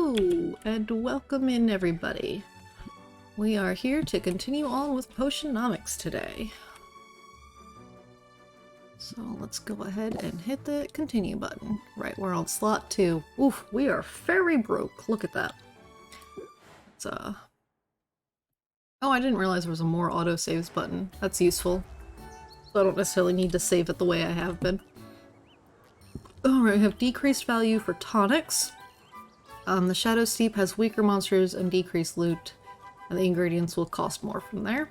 Hello, and welcome in everybody. We are here to continue on with Potionomics today. So let's go ahead and hit the continue button. Right, we're on slot 2. Oof, we are very broke. Look at that. It's oh, I didn't realize there was a more autosaves button. That's useful. So I don't necessarily need to save it the way I have been. Alright, we have decreased value for tonics. The Shadow Steep has weaker monsters and decreased loot, and the ingredients will cost more from there.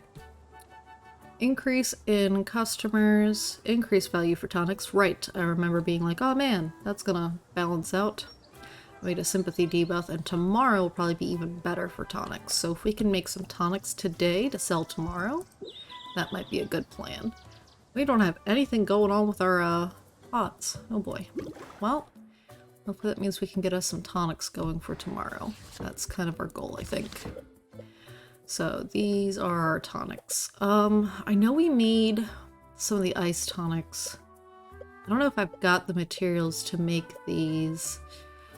Increase in customers, increased value for tonics. Right, I remember being like, oh man, that's gonna balance out. I made a sympathy debuff, and tomorrow will probably be even better for tonics. So if we can make some tonics today to sell tomorrow, that might be a good plan. We don't have anything going on with our pots. Oh boy. Well, hopefully that means we can get us some tonics going for tomorrow. That's kind of our goal, I think. So these are our tonics. I know we made some of the ice tonics. I don't know if I've got the materials to make these.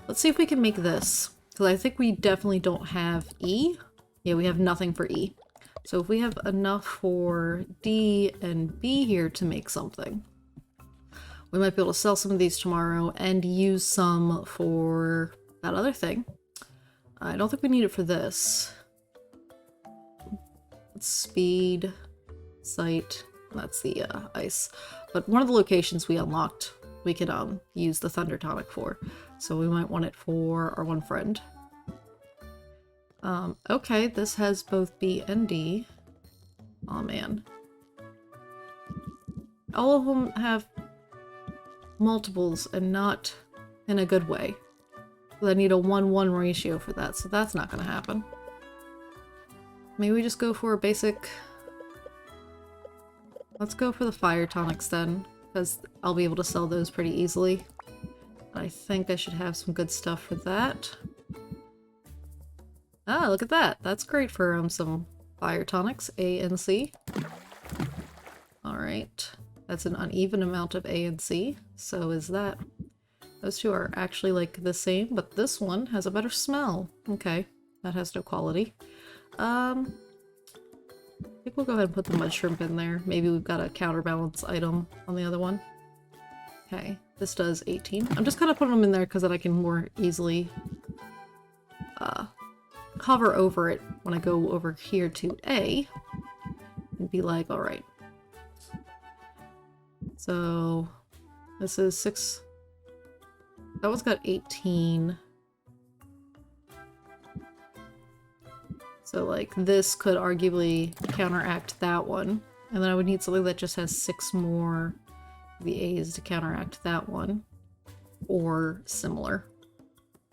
Let's see if we can make this. Because I think we definitely don't have E. Yeah, we have nothing for E. So if we have enough for D and B here to make something, we might be able to sell some of these tomorrow and use some for that other thing. I don't think we need it for this. Speed, sight, that's the ice. But one of the locations we unlocked, we could use the Thunder Tonic for. So we might want it for our one friend. Okay, this has both B and D. Oh man. All of them have multiples and not in a good way. I need a 1-1 ratio for that, so that's not going to happen. Maybe we just go for a basic... Let's go for the fire tonics then, because I'll be able to sell those pretty easily. I think I should have some good stuff for that. Ah, look at that! That's great for some fire tonics, A and C. Alright. That's an uneven amount of A and C, so is that. Those two are actually like the same, but this one has a better smell. Okay, that has no quality. I think we'll go ahead and put the mud shrimp in there. Maybe we've got a counterbalance item on the other one. Okay, this does 18. I'm just kind of putting them in there because then I can more easily hover over it when I go over here to A and be like, alright. So this is 6. That one's got 18. So like this could arguably counteract that one. And then I would need something that just has 6 more of the A's to counteract that one. Or similar.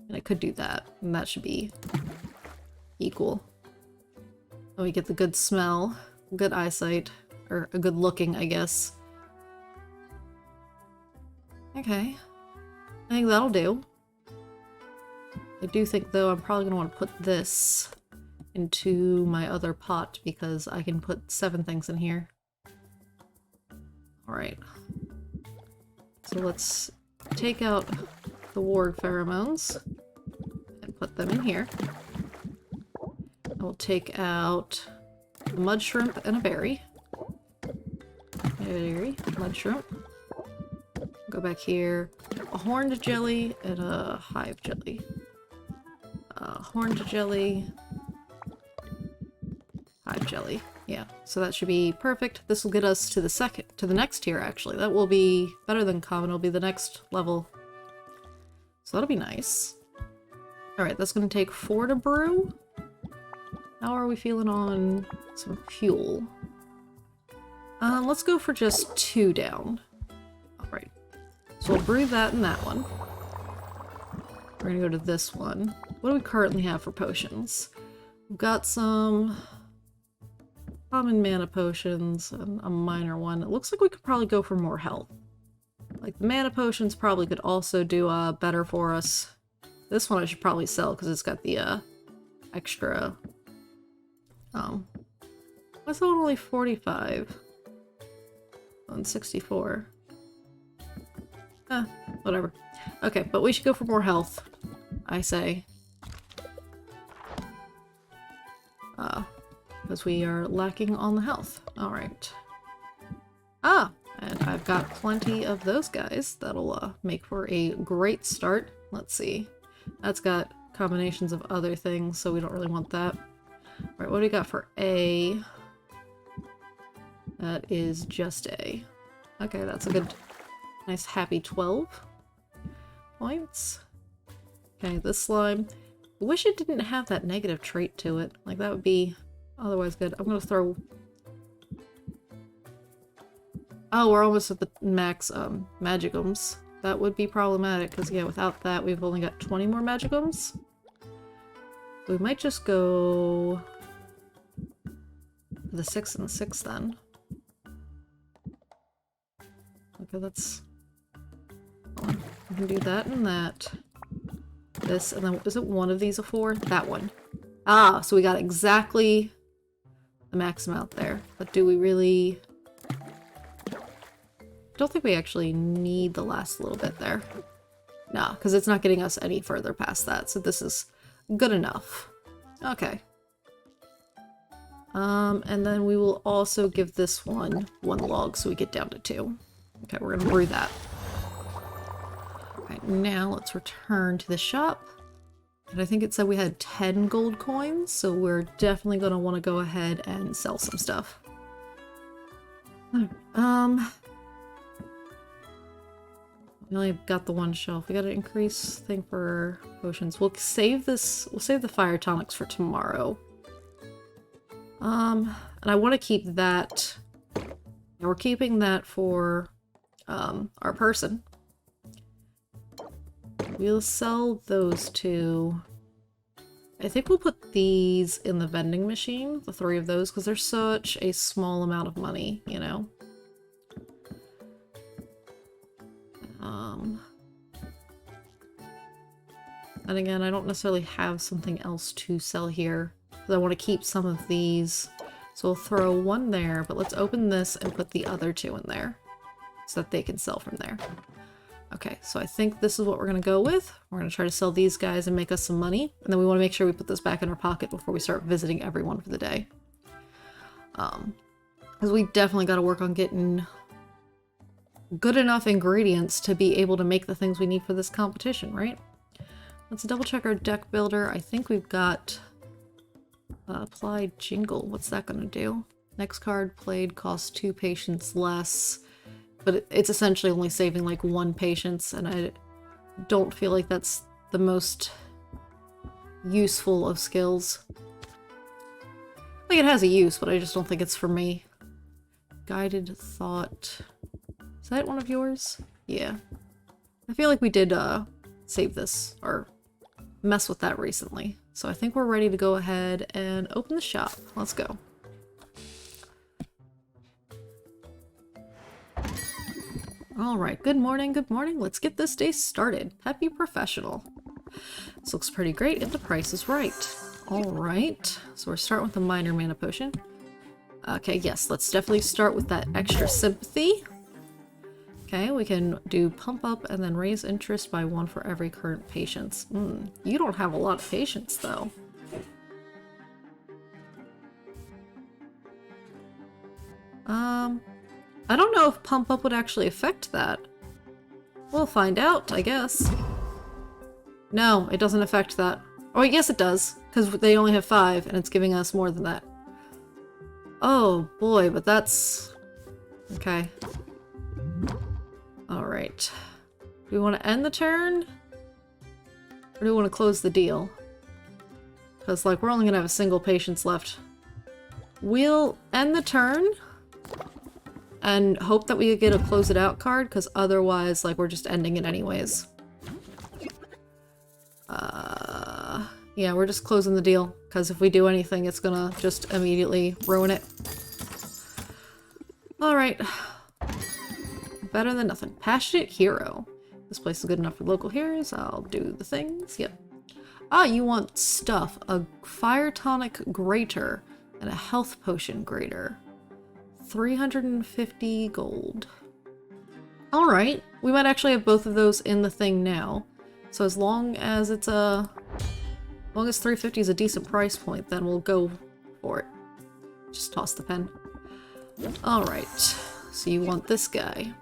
And I could do that. And that should be equal. And we get the good smell, good eyesight, or a good looking, I guess. Okay. I think that'll do. I do think though I'm probably going to want to put this into my other pot because I can put 7 things in here. Alright. So let's take out the warg pheromones and put them in here. We'll take out a mud shrimp and a berry. Berry, mud shrimp. Go back here. A horned jelly and a hive jelly. Horned jelly. Hive jelly. Yeah, so that should be perfect. This will get us to the next tier actually. That will be better than common. It'll be the next level. So that'll be nice. Alright, that's gonna take 4 to brew. How are we feeling on some fuel? Let's go for just 2 down. Alright. So we'll brew that and that one. We're gonna go to this one. What do we currently have for potions? We've got some common mana potions and a minor one. It looks like we could probably go for more health. Like the mana potions probably could also do better for us. This one I should probably sell because it's got the extra. What's that one only 45? On 64. Whatever. Okay, but we should go for more health, I say. because we are lacking on the health. Alright. Ah! And I've got plenty of those guys. That'll make for a great start. Let's see. That's got combinations of other things, so we don't really want that. Alright, what do we got for A? That is just A. Okay, that's a good, nice happy 12 points. Okay, this slime. I wish it didn't have that negative trait to it. Like, that would be otherwise good. I'm gonna throw... Oh, we're almost at the max magicums. That would be problematic, because yeah, without that we've only got 20 more magicums. We might just go for the 6 and the 6 then. Okay, that's... We can do that and that. This, and then is it one of these a 4? That one. Ah, so we got exactly the max amount there. But do we really... Don't think we actually need the last little bit there. No, because it's not getting us any further past that, so this is good enough. Okay. And then we will also give this one log so we get down to 2. Okay, we're gonna brew that. Alright, now let's return to the shop. And I think it said we had 10 gold coins, so we're definitely gonna want to go ahead and sell some stuff. We only got the one shelf. We gotta increase thing for potions. We'll save this. We'll save the fire tonics for tomorrow. And I want to keep that. We're keeping that for our person. We'll sell those two. I think we'll put these in the vending machine, the 3 of those, because they're such a small amount of money, you know? And again, I don't necessarily have something else to sell here, because I want to keep some of these. So we'll throw one there, but let's open this and put the other 2 in there, so that they can sell from there. Okay, so I think this is what we're going to go with. We're going to try to sell these guys and make us some money, and then we want to make sure we put this back in our pocket before we start visiting everyone for the day. Because we definitely got to work on getting good enough ingredients to be able to make the things we need for this competition, right? Let's double check our deck builder. I think we've got applied jingle. What's that going to do? Next card played costs 2 patience less, but it's essentially only saving like 1 patience, and I don't feel like that's the most useful of skills. Like, it has a use, but I just don't think it's for me. Guided thought. Is that one of yours? Yeah. I feel like we did save this, or mess with that recently. So I think we're ready to go ahead and open the shop. Let's go. Alright, good morning, good morning. Let's get this day started. Happy professional. This looks pretty great if the price is right. Alright, so we're starting with the minor mana potion. Okay, yes, let's definitely start with that extra sympathy. Okay, we can do pump up and then raise interest by 1 for every current patience. You don't have a lot of patience, though. I don't know if pump up would actually affect that. We'll find out, I guess. No, it doesn't affect that. Oh, yes it does, because they only have 5, and it's giving us more than that. Oh, boy, but that's... Okay. Alright. Do we want to end the turn? Or do we want to close the deal? Because, like, we're only going to have a single patience left. We'll end the turn and hope that we get a close it out card, because otherwise, like, we're just ending it anyways. Yeah, we're just closing the deal, because if we do anything, it's gonna just immediately ruin it. Alright. Better than nothing. Passionate hero. This place is good enough for local heroes. I'll do the things. Yep. Ah, you want stuff. A fire tonic grater and a health potion grater. 350 gold. Alright. We might actually have both of those in the thing now. So as long as it's a... As long as 350 is a decent price point, then we'll go for it. Just toss the pen. Alright, so you want this guy.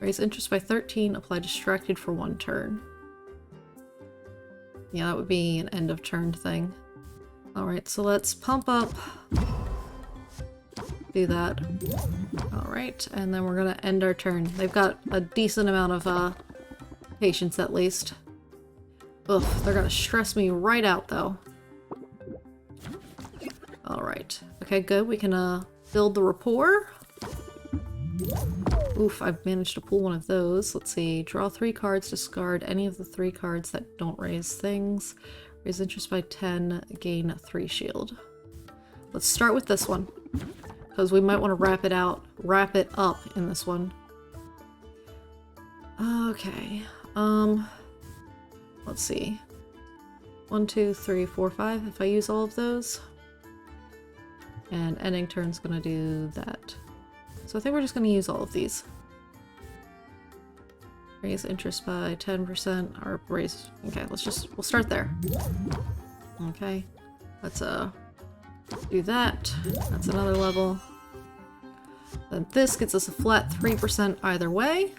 Raise interest by 13, apply distracted for 1 turn. Yeah, that would be an end of turn thing. Alright, so let's pump up. Do that. Alright, and then we're gonna end our turn. They've got a decent amount of patience at least. Ugh, they're gonna stress me right out though. Alright. Okay, good. We can build the rapport. Oof, I've managed to pull one of those. Let's see. Draw 3 cards, discard any of the 3 cards that don't raise things. Raise interest by 10, gain 3 shield. Let's start with this one. Because we might want to wrap it up in this one. Okay. Let's see. 1, 2, 3, 4, 5 if I use all of those. And ending turn's gonna do that. So I think we're just gonna use all of these. Raise interest by 10% or raise... Okay, we'll start there. Okay. Let's do that. That's another level. Then this gets us a flat 3% either way.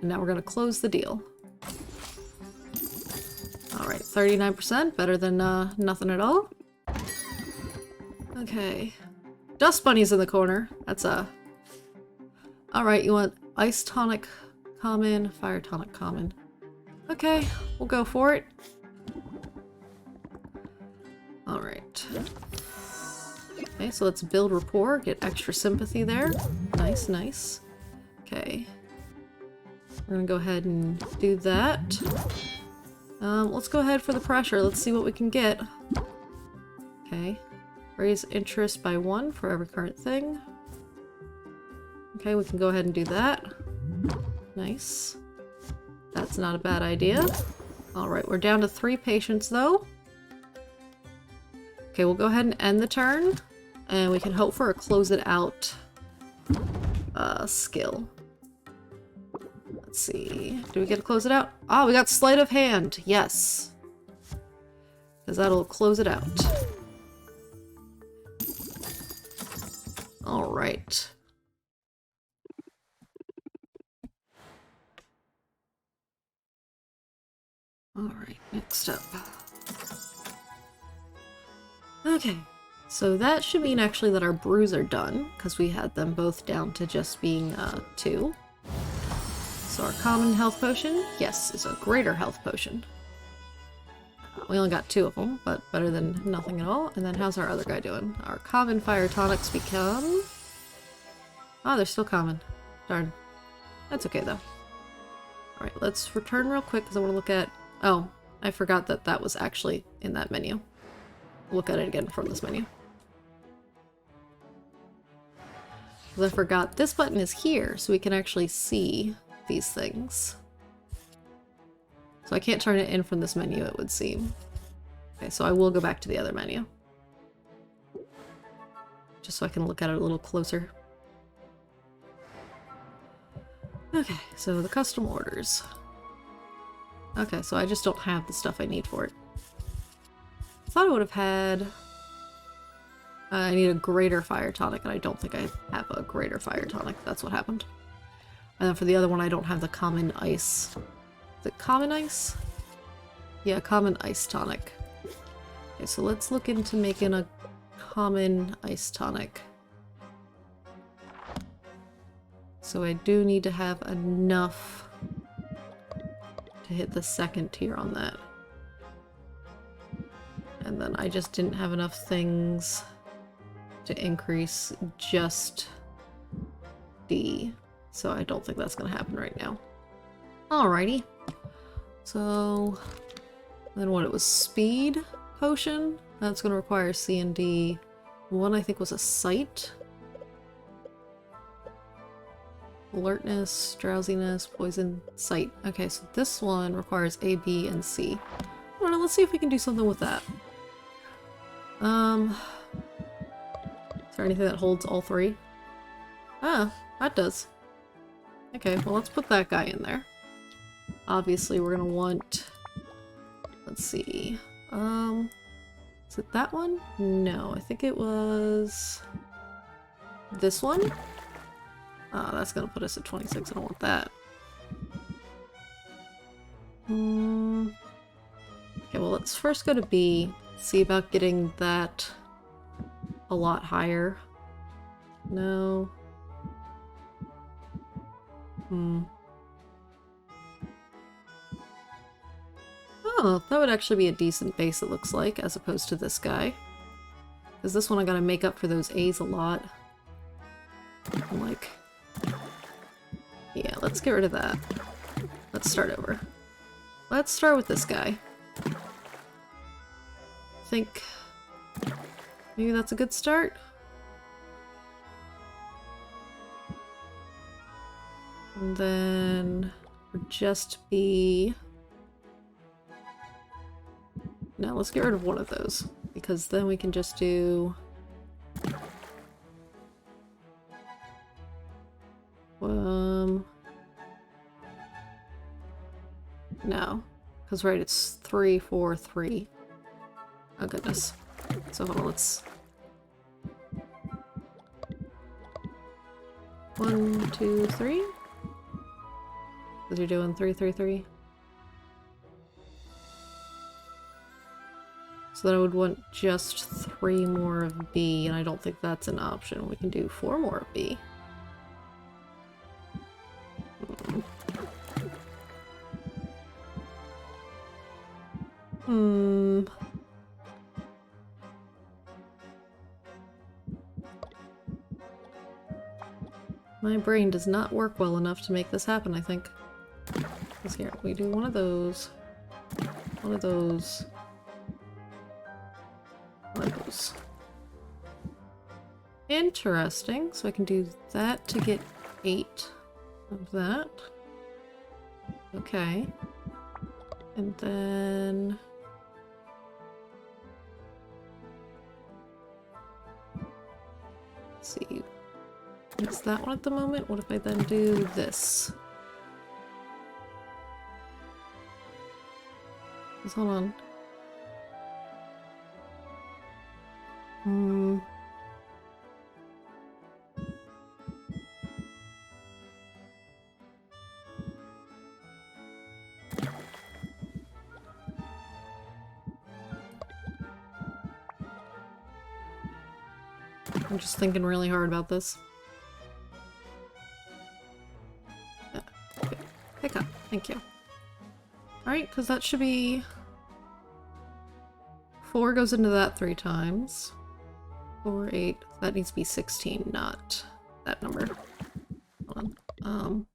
And now we're gonna close the deal. Alright, 39%, better than nothing at all. Okay. Dust Bunny's in the corner. That's Alright, you want Ice Tonic common, Fire Tonic common. Okay, we'll go for it. Alright. Okay, so let's build rapport, get extra sympathy there. Nice, nice. Okay. We're gonna go ahead and do that. Let's go ahead for the pressure. Let's see what we can get. Okay. Raise interest by 1 for every current thing. Okay, we can go ahead and do that. Nice. That's not a bad idea. Alright, we're down to 3 patients though. Okay, we'll go ahead and end the turn. And we can hope for a close it out skill. Let's see. Do we get to close it out? Oh, we got sleight of hand. Yes. Because that'll close it out. Alright. Alright, next up. Okay, so that should mean actually that our brews are done, because we had them both down to just being 2. So our common health potion, yes, is a greater health potion. We only got 2 of them, but better than nothing at all. And then how's our other guy doing? Our common fire tonics become... Oh, they're still common. Darn. That's okay though. Alright, let's return real quick because I want to look at... Oh, I forgot that that was actually in that menu. Look at it again from this menu. Because I forgot this button is here, so we can actually see these things. So I can't turn it in from this menu, it would seem. Okay, so I will go back to the other menu. Just so I can look at it a little closer. Okay, so the custom orders. Okay, so I just don't have the stuff I need for it. I thought I would have had... I need a greater fire tonic, and I don't think I have a greater fire tonic. That's what happened. And then for the other one, I don't have the common ice. The common ice? Yeah, common ice tonic. Okay, so let's look into making a common ice tonic. So I do need to have enough to hit the 2nd tier on that. And then I just didn't have enough things to increase just D. So I don't think that's going to happen right now. Alrighty. So then what, it was speed potion? That's going to require C and D. One I think was a sight. Alertness, drowsiness, poison, sight. Okay, so this one requires A, B, and C. I don't know, let's see if we can do something with that. Is there anything that holds all 3? Ah, that does. Okay, well let's put that guy in there. Obviously we're gonna want... Let's see... Is it that one? No, I think it was this one. Oh, that's gonna put us at 26. I don't want that. Okay, well, let's first go to B. See about getting that a lot higher. No. Oh, that would actually be a decent base, it looks like, as opposed to this guy. Because this one I gotta make up for those A's a lot. I'm like... Yeah, let's get rid of that. Let's start over. Let's start with this guy. I think... maybe that's a good start? And then... just be... No, let's get rid of one of those, because then we can just do... No. Because, right, it's 3, 4, 3. Oh, goodness. So, hold on, let's... 1, 2, 3? Because you're doing 3, 3, 3. So then I would want just 3 more of B, and I don't think that's an option. We can do 4 more of B. My brain does not work well enough to make this happen, I think. Because here, we do one of those. One of those. One of those. Interesting. So I can do that to get 8 of that. Okay. And then... let's see. It's that one at the moment. What if I then do this? Just hold on. I'm just thinking really hard about this. Okay. Pick up. Thank you. Alright, because that should be... 4 goes into that 3 times. 4, 8. That needs to be 16, not that number. Hold on.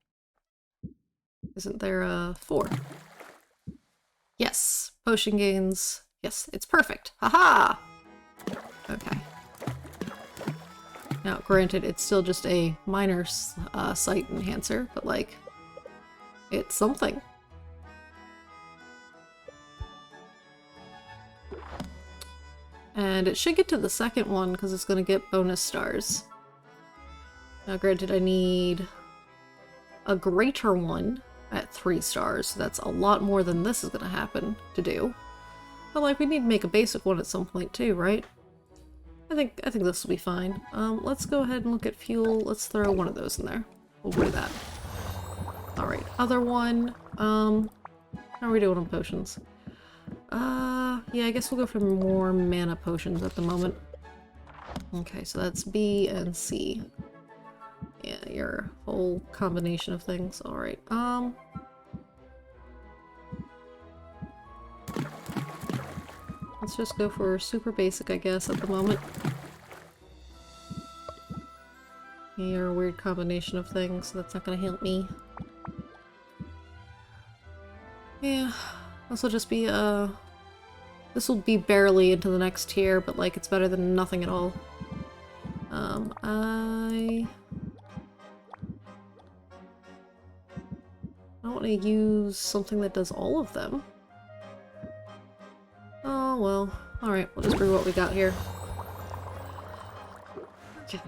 Isn't there a 4? Yes! Potion gains. Yes, it's perfect. Haha! Okay. Now, granted, it's still just a minor sight enhancer, but, like, it's something. And it should get to the second one, because it's going to get bonus stars. Now, granted, I need a greater one at 3 stars, so that's a lot more than this is going to happen to do. But, like, we need to make a basic one at some point, too, right? I think this will be fine. Let's go ahead and look at fuel. Let's throw one of those in there. We'll do that. Alright, other one. How are we doing on potions? Yeah, I guess we'll go for more mana potions at the moment. Okay, so that's B and C. Yeah, your whole combination of things. Alright, let's just go for super basic, I guess, at the moment. You're a weird combination of things, so that's not gonna help me. Yeah, this will just be, this will be barely into the next tier, but, like, it's better than nothing at all. I don't want to use something that does all of them. Oh, well. Alright, we'll just brew what we got here. Okay.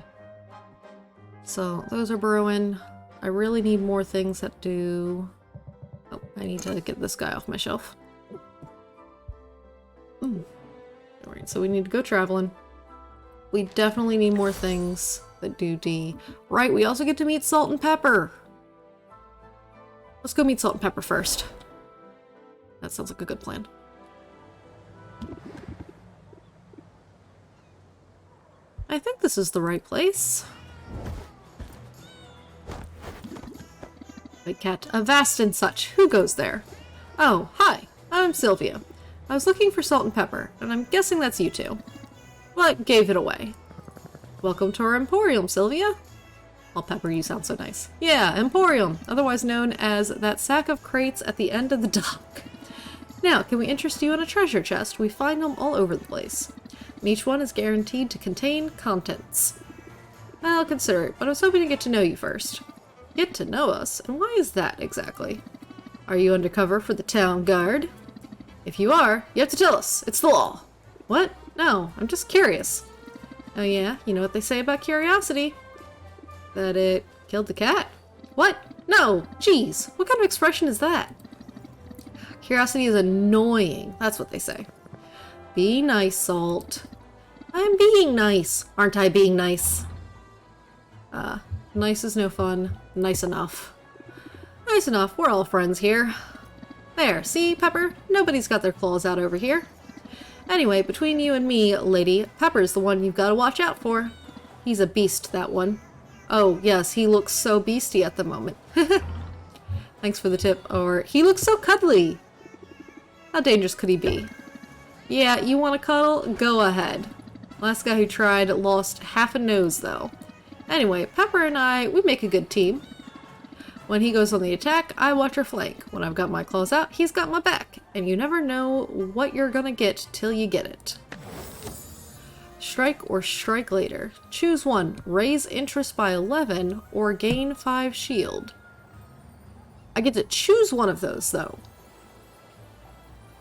So, those are brewing. I really need more things that do... Oh, I need to get this guy off my shelf. Alright, so we need to go traveling. We definitely need more things that do D. Right, we also get to meet Salt and Pepper. Let's go meet Salt and Pepper first. That sounds like a good plan. I think this is the right place. White cat, Avast and such. Who goes there? Oh, hi. I'm Sylvia. I was looking for Salt and Pepper, and I'm guessing that's you two. Well, I gave it away. Welcome to our Emporium, Sylvia. Oh, Pepper, you sound so nice. Yeah, Emporium, otherwise known as that sack of crates at the end of the dock. Now, can we interest you in a treasure chest? We find them all over the place. And each one is guaranteed to contain contents. I'll consider it, but I was hoping to get to know you first. Get to know us? And why is that, exactly? Are you undercover for the town guard? If you are, you have to tell us. It's the law. What? No, I'm just curious. Oh yeah? You know what they say about curiosity? That it killed the cat? What? No! Jeez, what kind of expression is that? Curiosity is annoying. That's what they say. Be nice, Salt. I'm being nice. Aren't I being nice? Nice is no fun. Nice enough. Nice enough. We're all friends here. There, see, Pepper? Nobody's got their claws out over here. Anyway, between you and me, lady, Pepper's the one you've got to watch out for. He's a beast, that one. Oh, yes, he looks so beastie at the moment. Thanks for the tip. Or, he looks so cuddly. How dangerous could he be? Yeah, you want to cuddle? Go ahead. Last guy who tried lost half a nose, though. Anyway, Pepper and I, we make a good team. When he goes on the attack, I watch her flank. When I've got my claws out, he's got my back. And you never know what you're gonna get till you get it. Strike or strike later. Choose one. Raise interest by 11 or gain 5 shield. I get to choose one of those, though.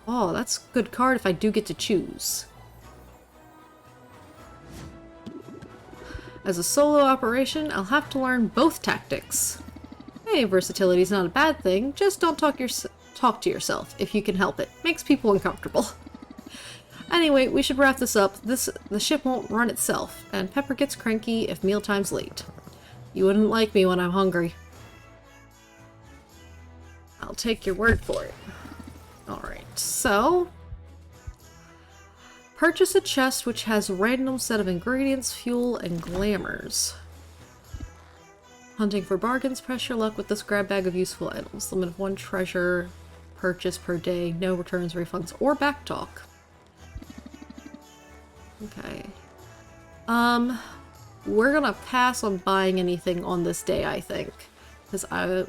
Oh, that's a good card if I do get to choose. As a solo operation, I'll have to learn both tactics. Hey, versatility's not a bad thing, just don't talk to yourself, if you can help it. Makes people uncomfortable. Anyway, we should wrap this up. The ship won't run itself, and Pepper gets cranky if mealtime's late. You wouldn't like me when I'm hungry. I'll take your word for it. Alright, so... Purchase a chest which has a random set of ingredients, fuel, and glamours. Hunting for bargains, press your luck with this grab bag of useful items. Limit of 1 treasure purchase per day, no returns, refunds, or backtalk. Okay. We're gonna pass on buying anything on this day, I think. Because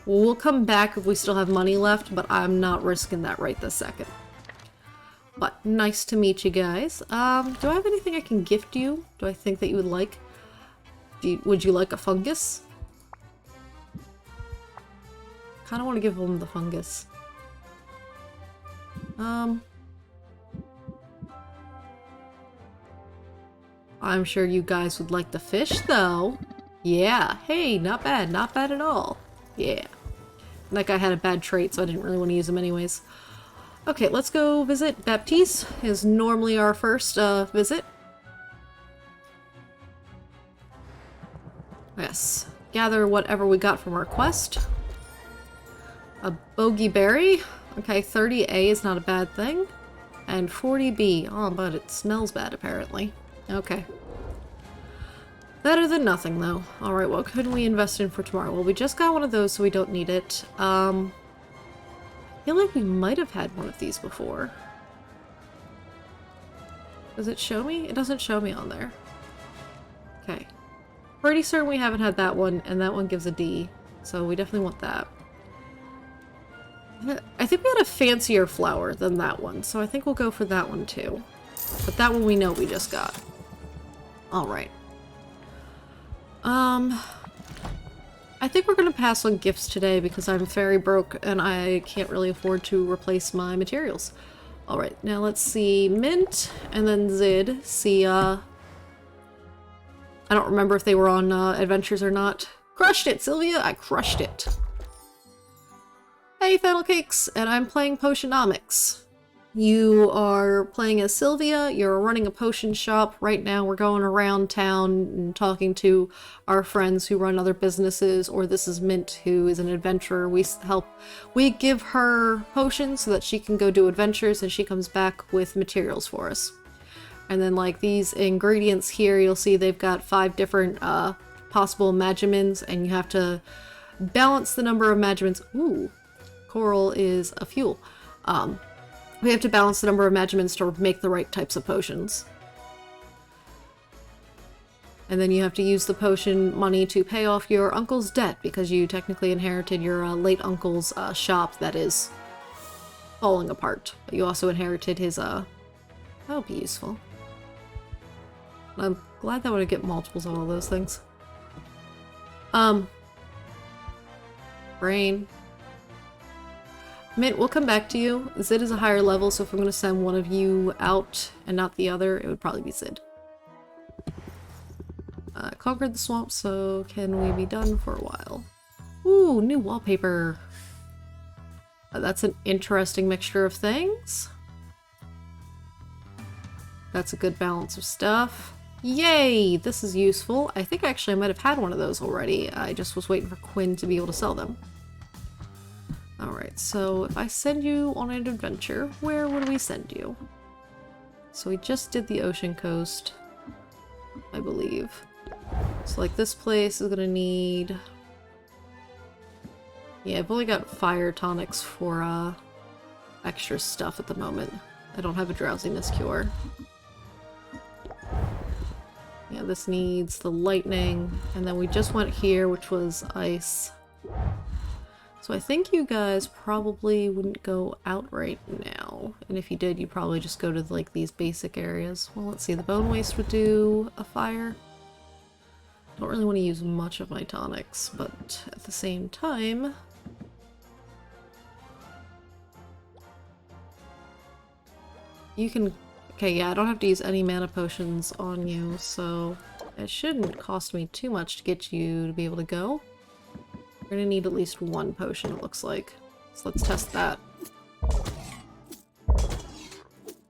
we'll come back if we still have money left, but I'm not risking that right this second. But nice to meet you guys. Do I have anything I can gift you? Do I think that you would like? Would you like a fungus? Kind of want to give them the fungus. I'm sure you guys would like the fish, though. Yeah. Hey, not bad. Not bad at all. Yeah. That guy had a bad trait, so I didn't really want to use him anyways. Okay, let's go visit Baptiste. Is normally our first visit. Yes. Gather whatever we got from our quest. A bogey berry. Okay, 30A is not a bad thing. And 40B. Oh, but it smells bad, apparently. Okay. Better than nothing, though. Alright, what could we invest in for tomorrow? Well, we just got one of those, so we don't need it. I feel like we might have had one of these before. Does it show me? It doesn't show me on there. Okay. Pretty certain we haven't had that one, and that one gives a D. So we definitely want that. I think we had a fancier flower than that one, so I think we'll go for that one too. But that one we know we just got. Alright. I think we're gonna pass on gifts today because I'm very broke and I can't really afford to replace my materials. Alright, now let's see Mint and then Zid. See, I don't remember if they were on adventures or not. Crushed it, Sylvia! I crushed it! Hey, Funnel Cakes! And I'm playing Potionomics. You are playing as Sylvia, you're running a potion shop. Right now we're going around town and talking to our friends who run other businesses, or this is Mint, who is an adventurer. We give her potions so that she can go do adventures, and she comes back with materials for us. And then like these ingredients here, you'll see they've got 5 different possible magimins, and you have to balance the number of magimins. Ooh, coral is a fuel. We have to balance the number of magimins to make the right types of potions. And then you have to use the potion money to pay off your uncle's debt, because you technically inherited your late uncle's shop that is falling apart. But you also inherited his, that'll be useful. I'm glad that would get multiples of all those things. Brain. Mint, we'll come back to you. Zid is a higher level, so if I'm going to send one of you out and not the other, it would probably be Zid. Conquered the swamp, so can we be done for a while? Ooh, new wallpaper. That's an interesting mixture of things. That's a good balance of stuff. Yay! This is useful. I think actually I might have had one of those already. I just was waiting for Quinn to be able to sell them. Alright, so if I send you on an adventure, where would we send you? So we just did the ocean coast, I believe. So like this place is gonna need... Yeah, I've only got fire tonics for extra stuff at the moment. I don't have a drowsiness cure. Yeah, this needs the lightning, and then we just went here, which was ice. So I think you guys probably wouldn't go out right now. And if you did, you'd probably just go to like these basic areas. Well, let's see, the bone waste would do a fire. Don't really want to use much of my tonics, but at the same time... You can... Okay, yeah, I don't have to use any mana potions on you, so it shouldn't cost me too much to get you to be able to go. We're gonna need at least 1 potion, it looks like. So let's test that.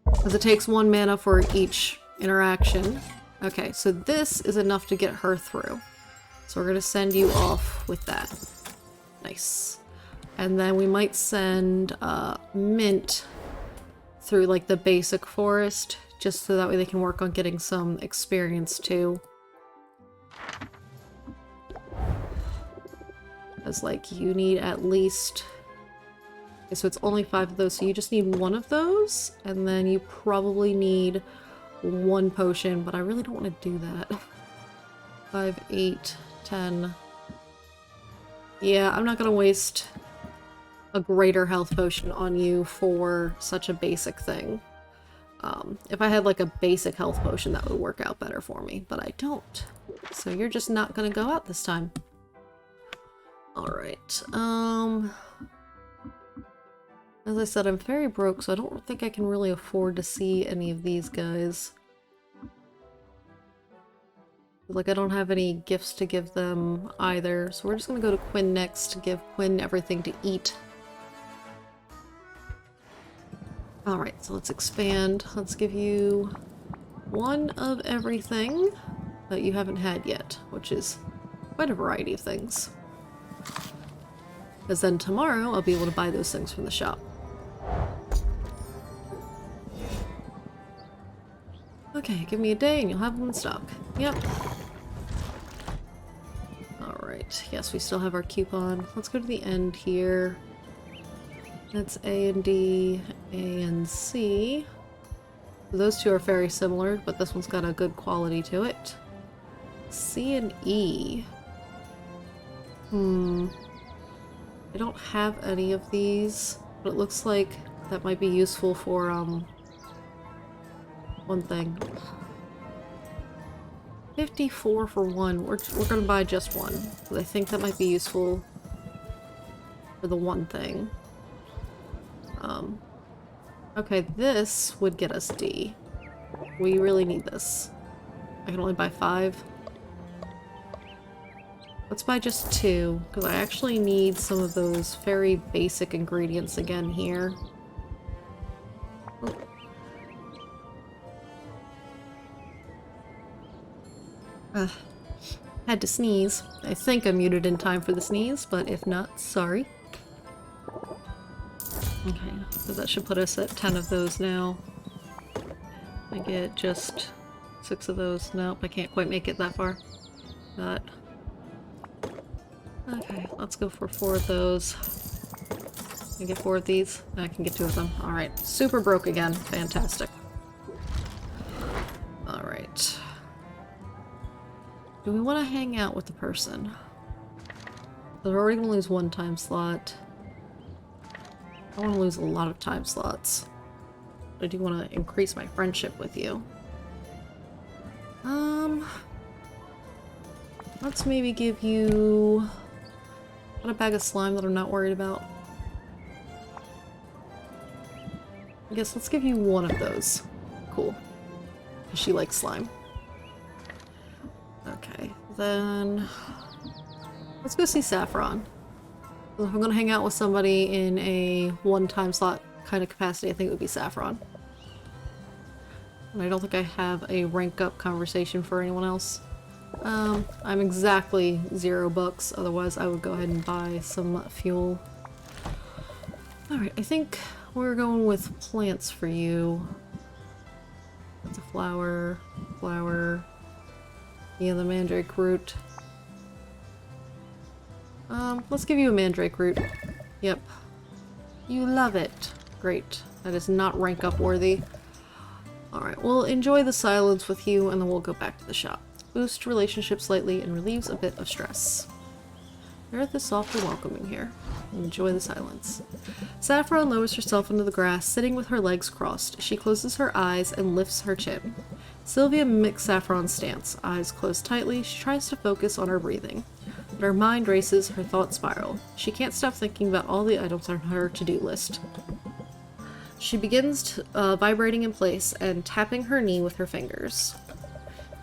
Because it takes 1 mana for each interaction. Okay, so this is enough to get her through. So we're gonna send you off with that. Nice. And then we might send Mint through like the basic forest, just so that way they can work on getting some experience too. Because like you need at least... Okay, so it's only 5 of those, so you just need 1 of those, and then you probably need 1 potion, but I really don't want to do that. 5, 8, 10... Yeah, I'm not gonna waste a greater health potion on you for such a basic thing. If I had like a basic health potion, that would work out better for me, but I don't. So you're just not gonna go out this time. Alright, as I said, I'm very broke, so I don't think I can really afford to see any of these guys. Like, I don't have any gifts to give them either, so we're just gonna go to Quinn next to give Quinn everything to eat. Alright, so let's expand. Let's give you 1 of everything that you haven't had yet, which is quite a variety of things. Because then tomorrow I'll be able to buy those things from the shop. Okay, give me a day and you'll have them in stock. Yep. Alright, yes, we still have our coupon. Let's go to the end here. That's A and D, A and C. Those 2 are very similar, but this one's got a good quality to it. C and E. I don't have any of these, but it looks like that might be useful for, one thing. 54 for 1. We're gonna buy just 1, because I think that might be useful for the one thing. Okay, this would get us D. We really need this. I can only buy 5. Let's buy just 2, because I actually need some of those very basic ingredients again here. Had to sneeze. I think I muted in time for the sneeze, but if not, sorry. Okay, so that should put us at 10 of those now. I get just 6 of those. Nope, I can't quite make it that far. But okay, let's go for 4 of those. I get 4 of these. I can get 2 of them. Alright, super broke again. Fantastic. Alright. Do we want to hang out with the person? We're already going to lose 1 time slot. I want to lose a lot of time slots. I do want to increase my friendship with you. Let's maybe give you a bag of slime that I'm not worried about. I guess let's give you 1 of those. Cool. She likes slime. Okay, then let's go see Saffron. If I'm gonna hang out with somebody in a 1 time slot kind of capacity, I think it would be Saffron. And I don't think I have a rank up conversation for anyone else. I'm exactly $0, otherwise I would go ahead and buy some fuel. Alright, I think we're going with plants for you. That's a flower, flower. Yeah, the mandrake root. Let's give you a mandrake root. Yep. You love it. Great. That is not rank up worthy. Alright, we'll enjoy the silence with you and then we'll go back to the shop. Boost relationships slightly and relieves a bit of stress. Earth is soft and welcoming here. Enjoy the silence. Saffron lowers herself into the grass, sitting with her legs crossed. She closes her eyes and lifts her chin. Sylvia mimics Saffron's stance. Eyes closed tightly, she tries to focus on her breathing. But her mind races, her thoughts spiral. She can't stop thinking about all the items on her to-do list. She begins vibrating in place and tapping her knee with her fingers.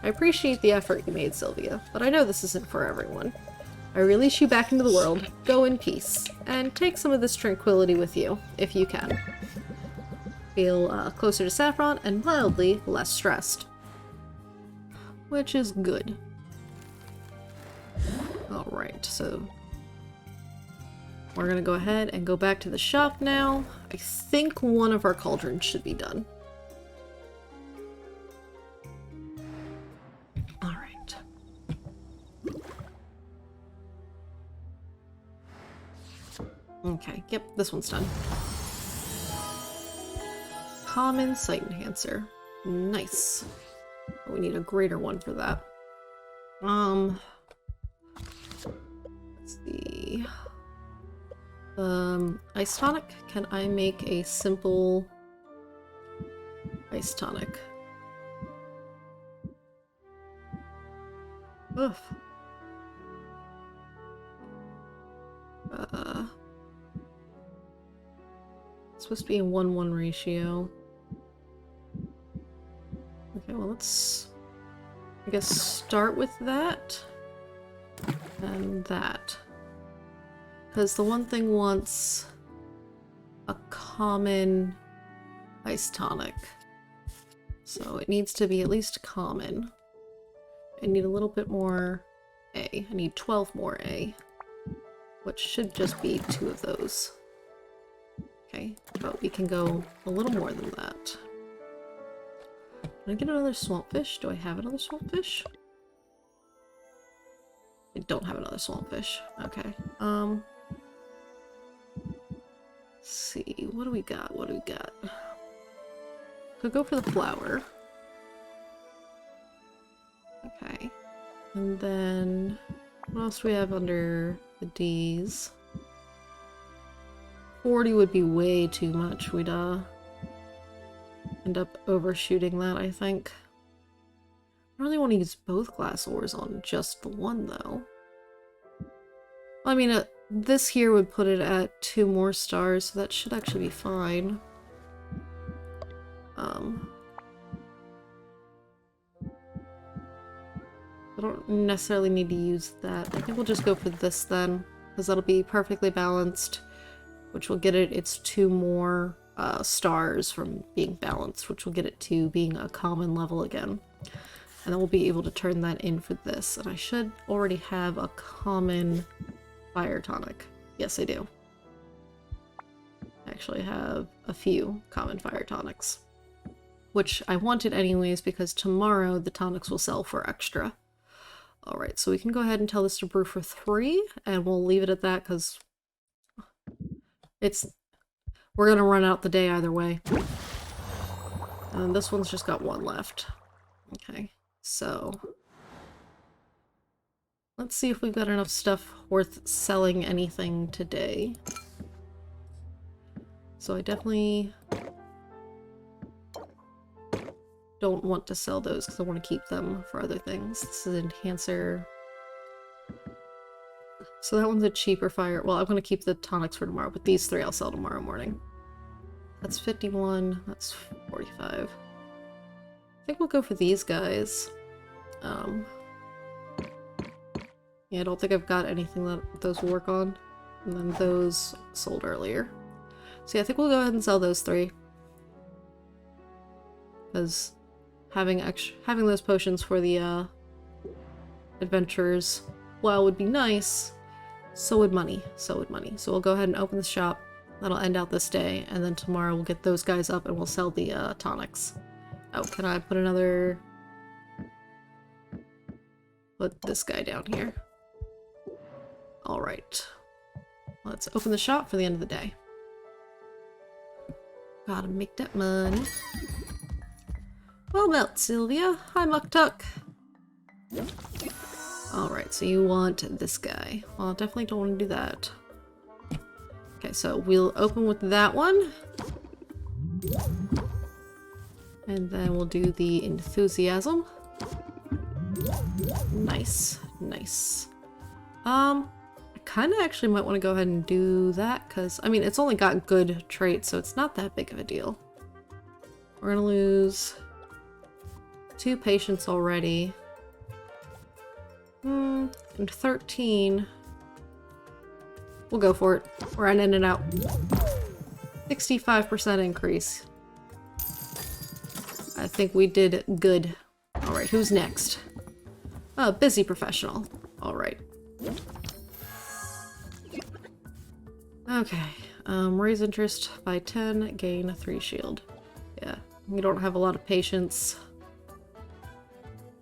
I appreciate the effort you made, Sylvia, but I know this isn't for everyone. I release you back into the world. Go in peace, and take some of this tranquility with you, if you can. Feel closer to Saffron and mildly less stressed. Which is good. Alright, so we're gonna go ahead and go back to the shop now. I think 1 of our cauldrons should be done. Alright. Okay, yep, this one's done. Common sight enhancer. Nice. We need a greater one for that. Let's see. Ice tonic? Can I make a simple ice tonic? Ugh. It's supposed to be a 1-1 ratio. Okay, well let's, I guess, start with that. And that. Because the one thing wants a common ice tonic. So it needs to be at least common. I need a little bit more A. I need 12 more A. Which should just be 2 of those. Okay, but we can go a little more than that. Can I get another swamp fish? Do I have another swamp fish? I don't have another swamp fish. Okay. Let's see. What do we got? What do we got? Could go for the flower. Okay. And then what else do we have under the D's? 40 would be way too much. We'd end up overshooting that, I think. I really want to use both glass ores on just the one, though. I mean, this here would put it at 2 more stars, so that should actually be fine. I don't necessarily need to use that. I think we'll just go for this then, because that'll be perfectly balanced, which will get it its 2 more stars from being balanced, which will get it to being a common level again. And then we'll be able to turn that in for this. And I should already have a common fire tonic. Yes, I do. I actually have a few common fire tonics. Which I wanted anyways because tomorrow the tonics will sell for extra. Alright, so we can go ahead and tell this to brew for 3, and we'll leave it at that because we're gonna run out the day either way. And this one's just got 1 left. Okay, so let's see if we've got enough stuff worth selling anything today. So I definitely don't want to sell those because I want to keep them for other things. This is an enhancer. So that one's a cheaper fire. Well, I'm going to keep the tonics for tomorrow, but these 3 I'll sell tomorrow morning. That's 51. That's 45. I think we'll go for these guys. Yeah, I don't think I've got anything that those will work on. And then those sold earlier. So yeah, I think we'll go ahead and sell those 3. Because having those potions for the adventurers, while would be nice, so would money. So would money. So we'll go ahead and open the shop. That'll end out this day, and then tomorrow we'll get those guys up and we'll sell the tonics. Oh, can I put another... Put this guy down here. Alright. Let's open the shop for the end of the day. Gotta make that money. Well met, Sylvia. Hi, Muktuk. Alright, so you want this guy. Well, I definitely don't want to do that. Okay, so we'll open with that one. And then we'll do the enthusiasm. Nice, nice. I kind of actually might want to go ahead and do that, because, I mean, it's only got good traits, so it's not that big of a deal. We're gonna lose 2 patients already. And 13. We'll go for it. We're in and out. 65% increase. I think we did good. Alright, who's next? Oh, busy professional. Alright. Okay. Raise interest by 10, gain 3 shield. Yeah, you don't have a lot of patience.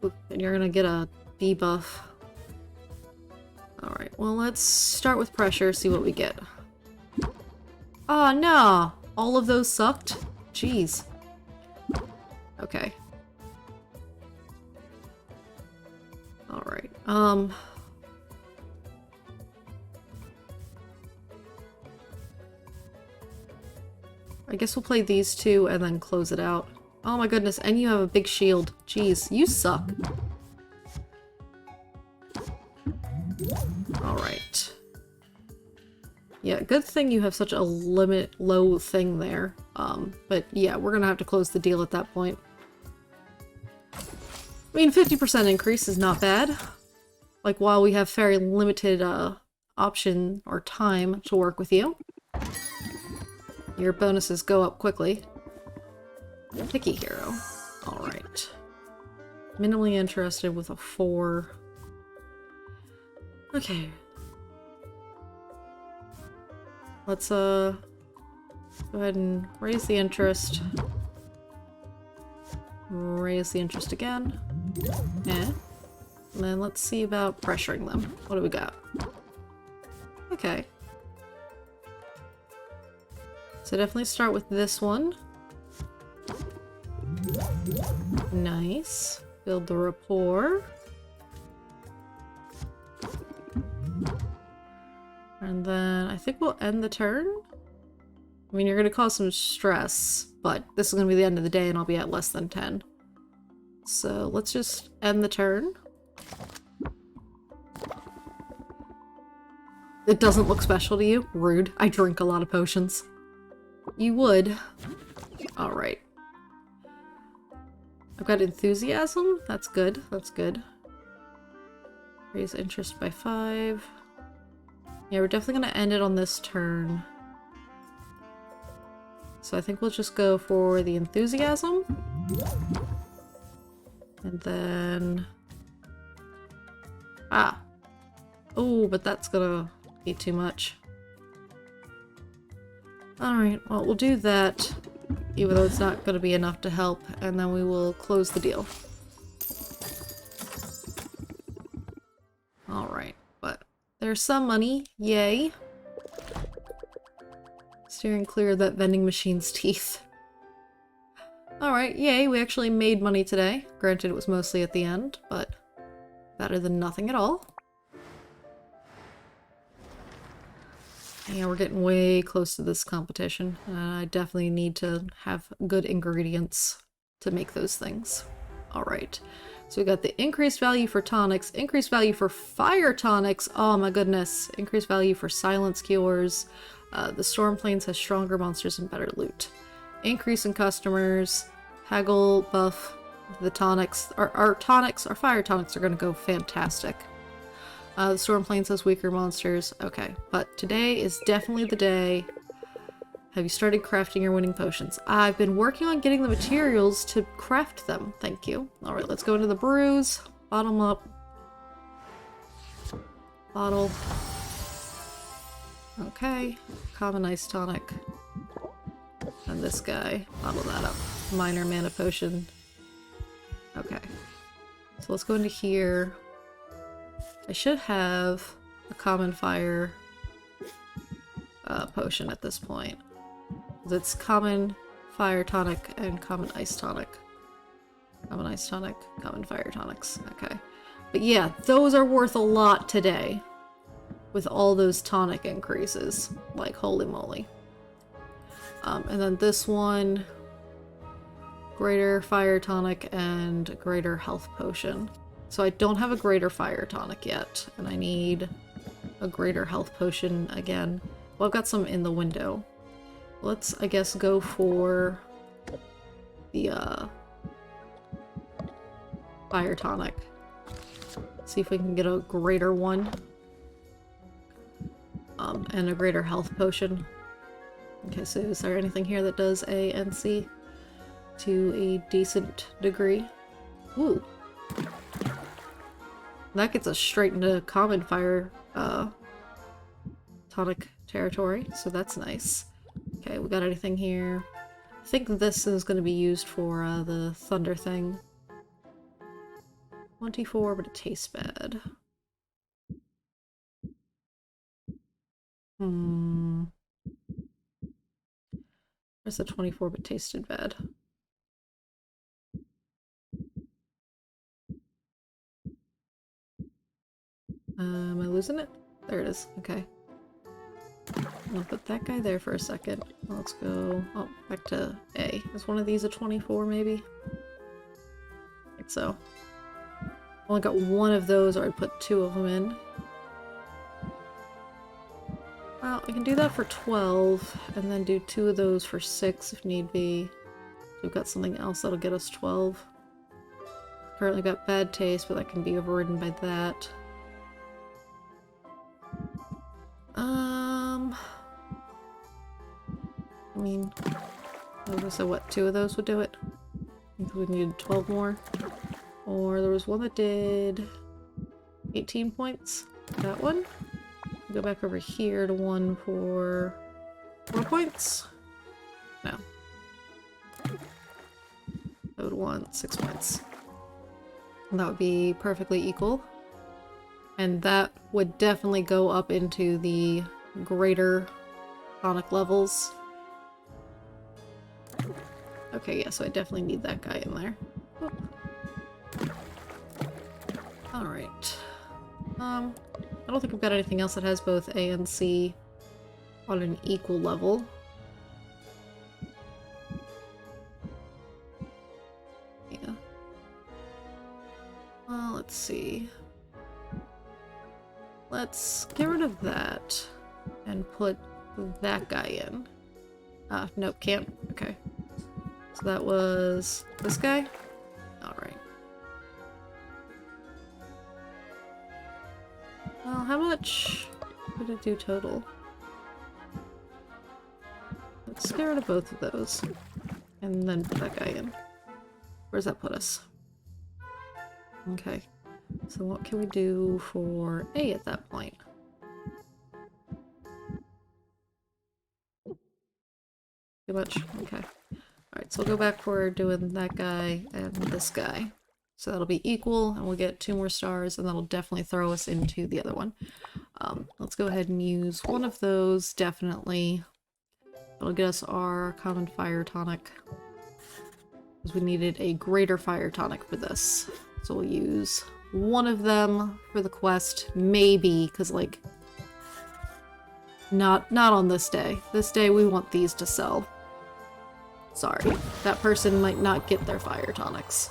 Oop, and you're gonna get a debuff. Alright, well let's start with pressure, see what we get. Oh no! All of those sucked? Jeez. Okay. Alright, I guess we'll play these 2 and then close it out. Oh my goodness, and you have a big shield. Jeez, you suck. Alright. Yeah, good thing you have such a low thing there. But yeah, we're gonna have to close the deal at that point. I mean, 50% increase is not bad. Like, while we have very limited option or time to work with you, your bonuses go up quickly. Picky hero. Alright. Minimally interested with a 4. Okay. Let's go ahead and raise the interest. Raise the interest again. And then let's see about pressuring them. What do we got? Okay. So definitely start with this one. Nice. Build the rapport. And then I think we'll end the turn. I mean, you're going to cause some stress, but this is going to be the end of the day and I'll be at less than 10. So let's just end the turn. It doesn't look special to you? Rude. I drink a lot of potions. You would. Alright. I've got enthusiasm. That's good. That's good. Raise interest by 5. Yeah, we're definitely going to end it on this turn. So I think we'll just go for the enthusiasm. And then... Ah! Oh, but that's gonna be too much. Alright, well, we'll do that, even though it's not gonna be enough to help, and then we will close the deal. Alright, but there's some money. Yay! Steering clear of that vending machine's teeth. Alright, yay, we actually made money today. Granted, it was mostly at the end, but better than nothing at all. Yeah, we're getting way close to this competition. I definitely need to have good ingredients to make those things. Alright, so we got the increased value for tonics, increased value for fire tonics, oh my goodness, increased value for silence cures. The storm plains has stronger monsters and better loot. Increase in customers, haggle buff, the tonics, our fire tonics are going to go fantastic. The storm plains has weaker monsters. Okay, but today is definitely the day. Have you started crafting your winning potions? I've been working on getting the materials to craft them. Thank you. Alright, let's go into the brews. Bottom up. Bottle. Okay. Common ice tonic. And this guy. Bottle that up. Minor mana potion. Okay. So let's go into here. I should have a common fire potion at this point. It's common fire tonic and common ice tonic. Common ice tonic, common fire tonics. Okay. But yeah, those are worth a lot today. With all those tonic increases. Like, holy moly. And then this one, greater fire tonic and greater health potion. So I don't have a greater fire tonic yet, and I need a greater health potion again. Well, I've got some in the window. Let's, I guess, go for the fire tonic. See if we can get a greater one. And a greater health potion. Okay, so is there anything here that does A and C to a decent degree? Ooh. That gets us straight into common fire tonic territory, so that's nice. Okay, we got anything here? I think this is going to be used for the thunder thing. 24, but it tastes bad. There's a 24, but tasted bad. Am I losing it? There it is. Okay. I'll put that guy there for a second. Let's go back to A. Is one of these a 24 maybe? I think so. Only got one of those, or I'd put two of them in. Well, we can do that for 12, and then do two of those for 6 if need be. We've got something else that'll get us 12. Currently got bad taste, but that can be overridden by that. I mean, so what, 2 of those would do it? I think we needed 12 more. Or there was one that did 18 points. That one. Go back over here to one for 4 points. No. Code 1, 6 points. And that would be perfectly equal. And that would definitely go up into the greater tonic levels. Okay, yeah, so I definitely need that guy in there. Alright. I don't think I've got anything else that has both A and C on an equal level. Yeah. Well, let's see. Let's get rid of that and put that guy in. Nope, can't. Okay. So that was this guy? Alright. Well, how much did it do total? Let's get rid of both of those. And then put that guy in. Where does that put us? Okay. So what can we do for A at that point? Too much? Okay. Alright, so we'll go back for doing that guy and this guy. So that'll be equal, and we'll get 2 more stars, and that'll definitely throw us into the other one. Let's go ahead and use one of those, definitely. It'll get us our common fire tonic. Because we needed a greater fire tonic for this. So we'll use one of them for the quest, maybe, because, like, not on this day. This day we want these to sell. Sorry, that person might not get their fire tonics.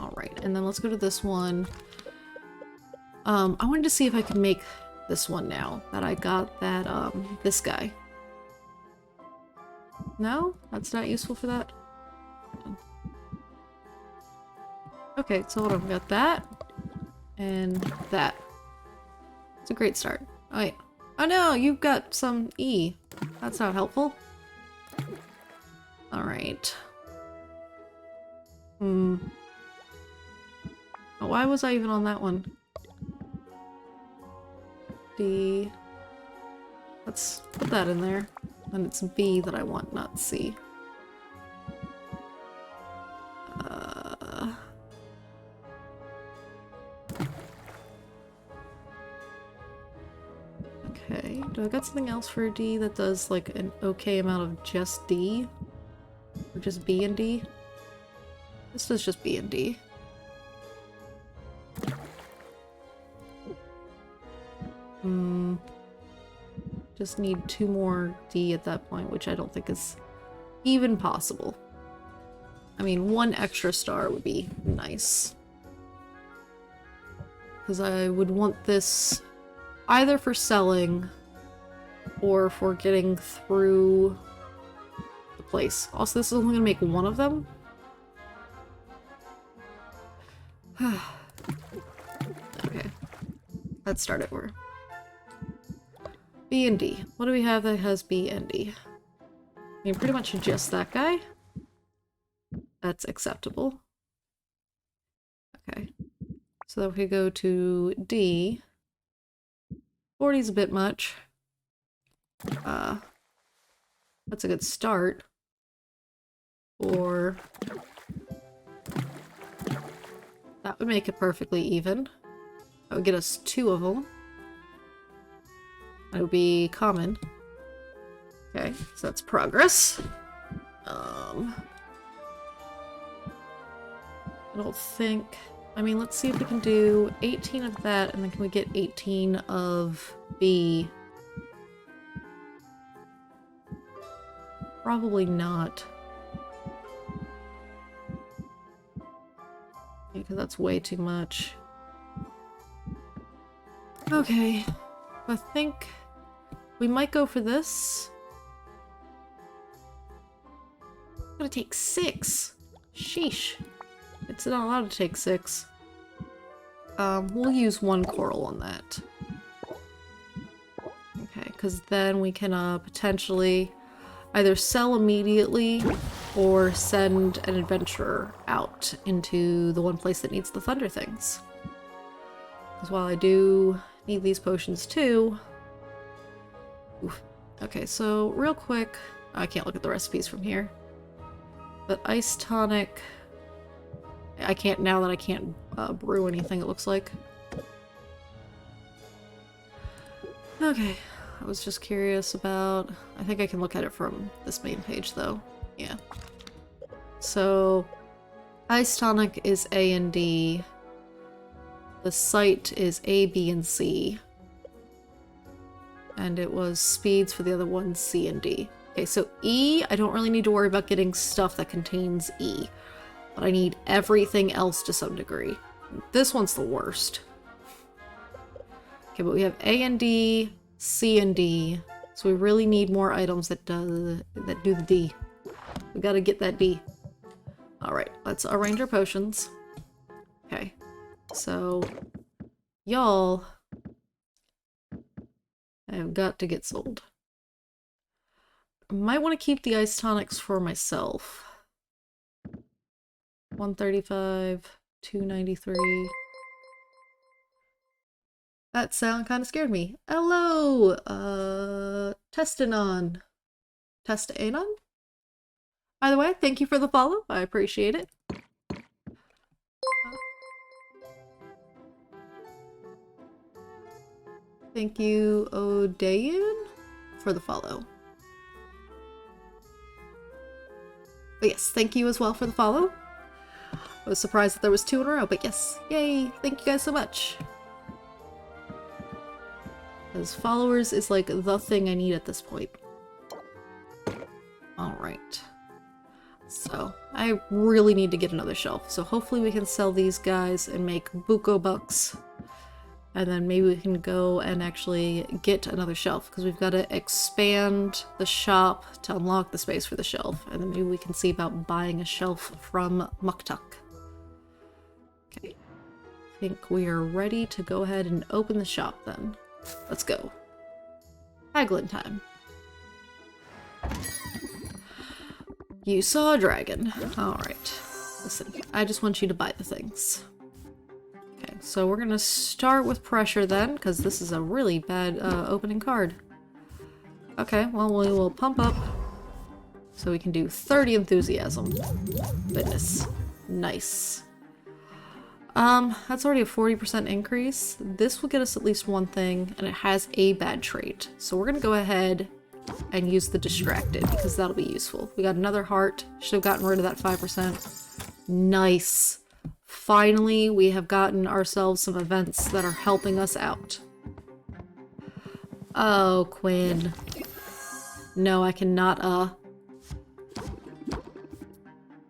Alright, and then let's go to this one. I wanted to see if I could make this one now that I got that, this guy. No? That's not useful for that? Okay, so hold on, we got that. And that. It's a great start. Oh wait. Oh no, you've got some E. That's not helpful. Alright. Oh, why was I even on that one? D. Let's put that in there. And it's B that I want, not C. Okay, do I got something else for D that does like an okay amount of just D? Or just B and D? This does just B and D. Just need 2 more D at that point, which I don't think is even possible. I mean, 1 extra star would be nice. Because I would want this either for selling or for getting through the place. Also, this is only going to make 1 of them. Okay. Let's start over. B and D. What do we have that has B and D? I mean, pretty much just that guy. That's acceptable. Okay. So if we go to D, 40's a bit much. That's a good start. Or that would make it perfectly even. That would get us 2 of them. That would be common. Okay, so that's progress. I don't think... I mean, let's see if we can do 18 of that, and then can we get 18 of B? Probably not. Because that's way too much. Okay, I think we might go for this. It's gonna take 6. Sheesh. It's not allowed to take 6. We'll use 1 coral on that. Okay, because then we can potentially either sell immediately or send an adventurer out into the one place that needs the thunder things. Because while I do need these potions too... Oof. Okay, so real quick, I can't look at the recipes from here. But ice tonic... I can't, now that I can't brew anything, it looks like. Okay, I was just curious about... I think I can look at it from this main page, though. Yeah. So, ice tonic is A and D. The site is A, B, and C. And it was speeds for the other ones, C and D. Okay, so E, I don't really need to worry about getting stuff that contains E. But I need everything else to some degree. This one's the worst. Okay, but we have A and D, C and D. So we really need more items that do the D. We gotta get that D. Alright, let's arrange our potions. Okay, so y'all have got to get sold. I might want to keep the ice tonics for myself. 135. 293. That sound kind of scared me. Hello! Testanon. Testanon? By the way, thank you for the follow. I appreciate it. Thank you, Odeyan, for the follow. But yes, thank you as well for the follow. I was surprised that there was 2 in a row, but yes. Yay! Thank you guys so much. Because followers is like the thing I need at this point. Alright. So, I really need to get another shelf. So hopefully we can sell these guys and make buco bucks. And then maybe we can go and actually get another shelf, because we've got to expand the shop to unlock the space for the shelf. And then maybe we can see about buying a shelf from Muktuk. Okay. I think we are ready to go ahead and open the shop then. Let's go. Haggling time. You saw a dragon. Alright. Listen, I just want you to buy the things. Okay, so we're gonna start with pressure then, because this is a really bad opening card. Okay, well we will pump up so we can do 30 enthusiasm. Goodness. Nice. That's already a 40% increase. This will get us at least one thing, and it has a bad trait. So we're gonna go ahead and use the distracted, because that'll be useful. We got another heart. Should have gotten rid of that 5%. Nice. Finally, we have gotten ourselves some events that are helping us out. Oh, Quinn. No, I cannot,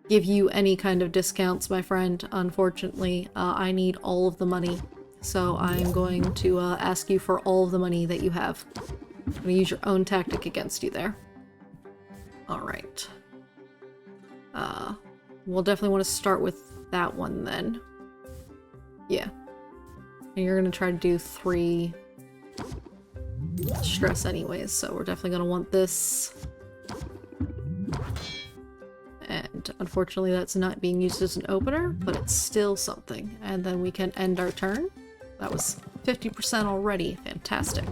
give you any kind of discounts, my friend. Unfortunately, I need all of the money. So I'm going to ask you for all of the money that you have. I'm going to use your own tactic against you there. Alright. We'll definitely want to start with that one then. Yeah. And you're going to try to do 3 stress anyways, so we're definitely going to want this. And unfortunately that's not being used as an opener, but it's still something. And then we can end our turn. That was 50% already. Fantastic.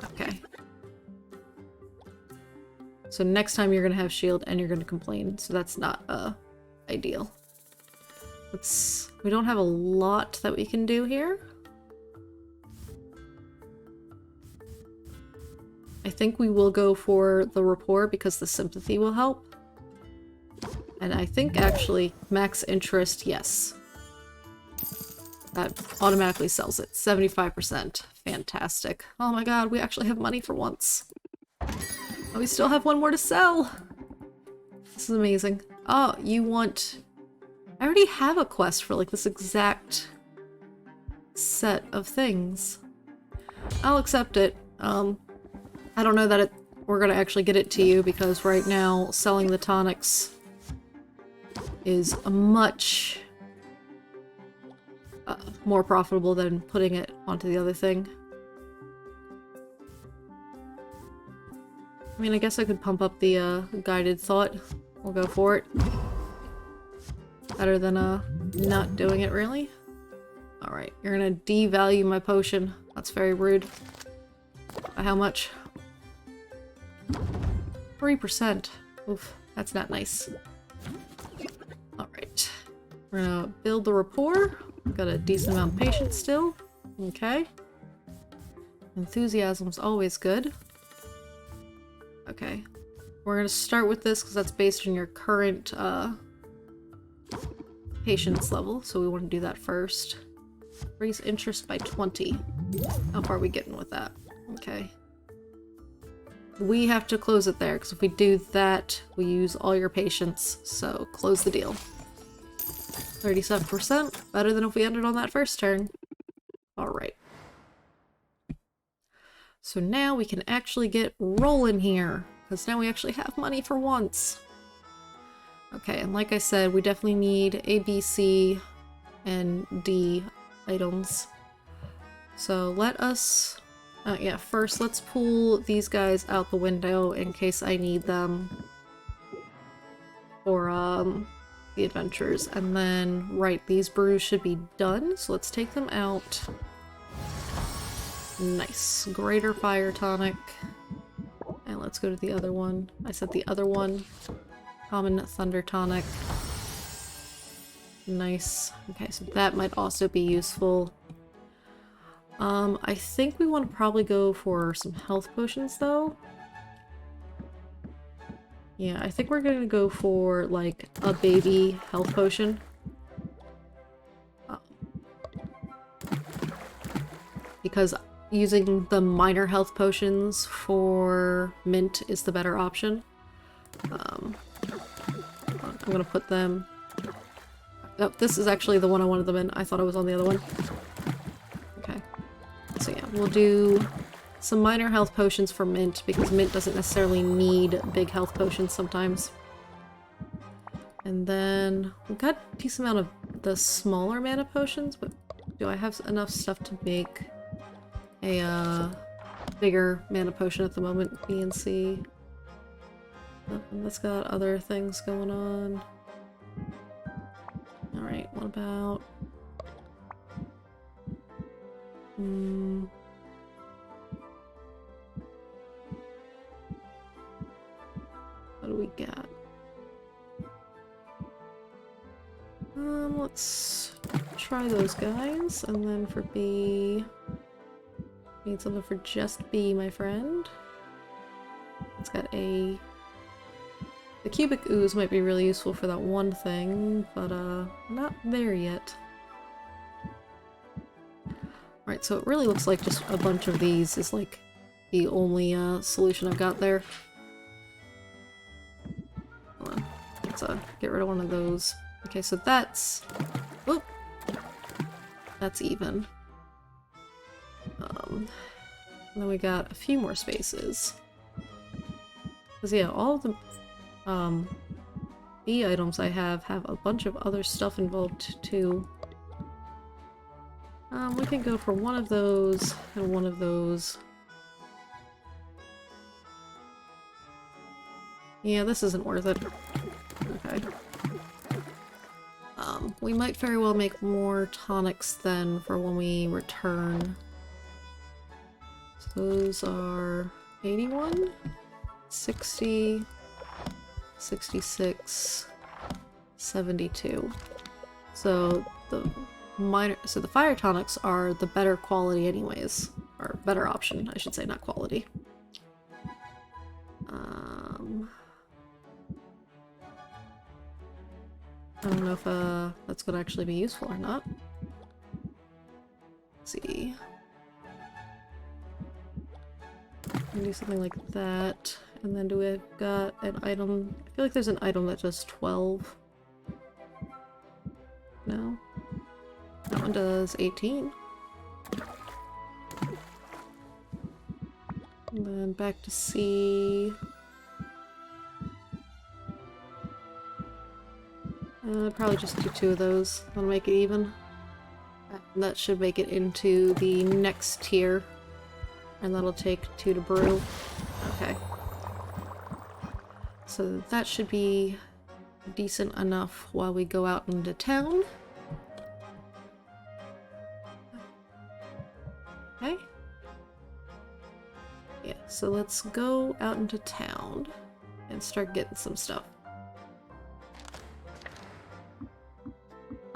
Okay. So next time you're gonna have shield and you're gonna complain, so that's not ideal. We don't have a lot that we can do here. I think we will go for the rapport because the sympathy will help. And I think actually max interest, yes. That automatically sells it. 75%. Fantastic. Oh my god, we actually have money for once. Oh, we still have one more to sell! This is amazing. Oh, you want... I already have a quest for like this exact set of things. I'll accept it. I don't know that we're gonna actually get it to you because right now selling the tonics is a much more profitable than putting it onto the other thing. I mean, I guess I could pump up the guided thought. We'll go for it. Better than not doing it, really. Alright, you're gonna devalue my potion. That's very rude. By how much? 3%. Oof, that's not nice. Alright. We're gonna build the rapport. Got a decent amount of patience still. Okay. Enthusiasm's always good. Okay. We're gonna start with this because that's based on your current patience level, so we want to do that first. Raise interest by 20. How far are we getting with that? Okay. We have to close it there, because if we do that, we use all your patience, so close the deal. 37%, better than if we ended on that first turn. Alright. So now we can actually get rolling here, because now we actually have money for once. Okay, and like I said, we definitely need A, B, C, and D items. So let us... yeah, first let's pull these guys out the window in case I need them. for the adventures. And then, right, these brews should be done, so let's take them out. Nice. Greater Fire Tonic. And let's go to the other one. I said the other one. Common Thunder Tonic. Nice. Okay, so that might also be useful. I think we want to probably go for some health potions, though. Yeah, I think we're gonna go for, like, a baby health potion. Because using the minor health potions for mint is the better option. I'm gonna put them... Oh, this is actually the one I wanted them in. I thought I was on the other one. Okay. So yeah, we'll do some minor health potions for mint, because mint doesn't necessarily need big health potions sometimes. And then we've got a decent amount of the smaller mana potions, but do I have enough stuff to make a bigger mana potion at the moment? B and C. Oh, and that's got other things going on. Alright, what about... What do we got? Let's try those guys, and then for B... Need something for just B, my friend. It's got a... The cubic ooze might be really useful for that one thing, but not there yet. Right, so it really looks like just a bunch of these is like the only solution I've got there. Hold on. Let's get rid of one of those. Okay, so that's... Whoop! That's even. And then we got a few more spaces. Because yeah, all of the B items I have a bunch of other stuff involved too. We can go for one of those and one of those. Yeah, this isn't worth it. Okay. We might very well make more tonics then for when we return. So those are 81, 60, 66, 72. So the fire tonics are the better quality anyways. Or better option, I should say, not quality. I don't know if that's gonna actually be useful or not. Let's see. Do something like that. And then do we got an item? I feel like there's an item that does 12. No? That one does 18. And then back to C. Probably just do 2 of those. I'll make it even. And that should make it into the next tier. And that'll take 2 to brew. Okay. So that should be decent enough while we go out into town. Okay. Yeah, so let's go out into town and start getting some stuff.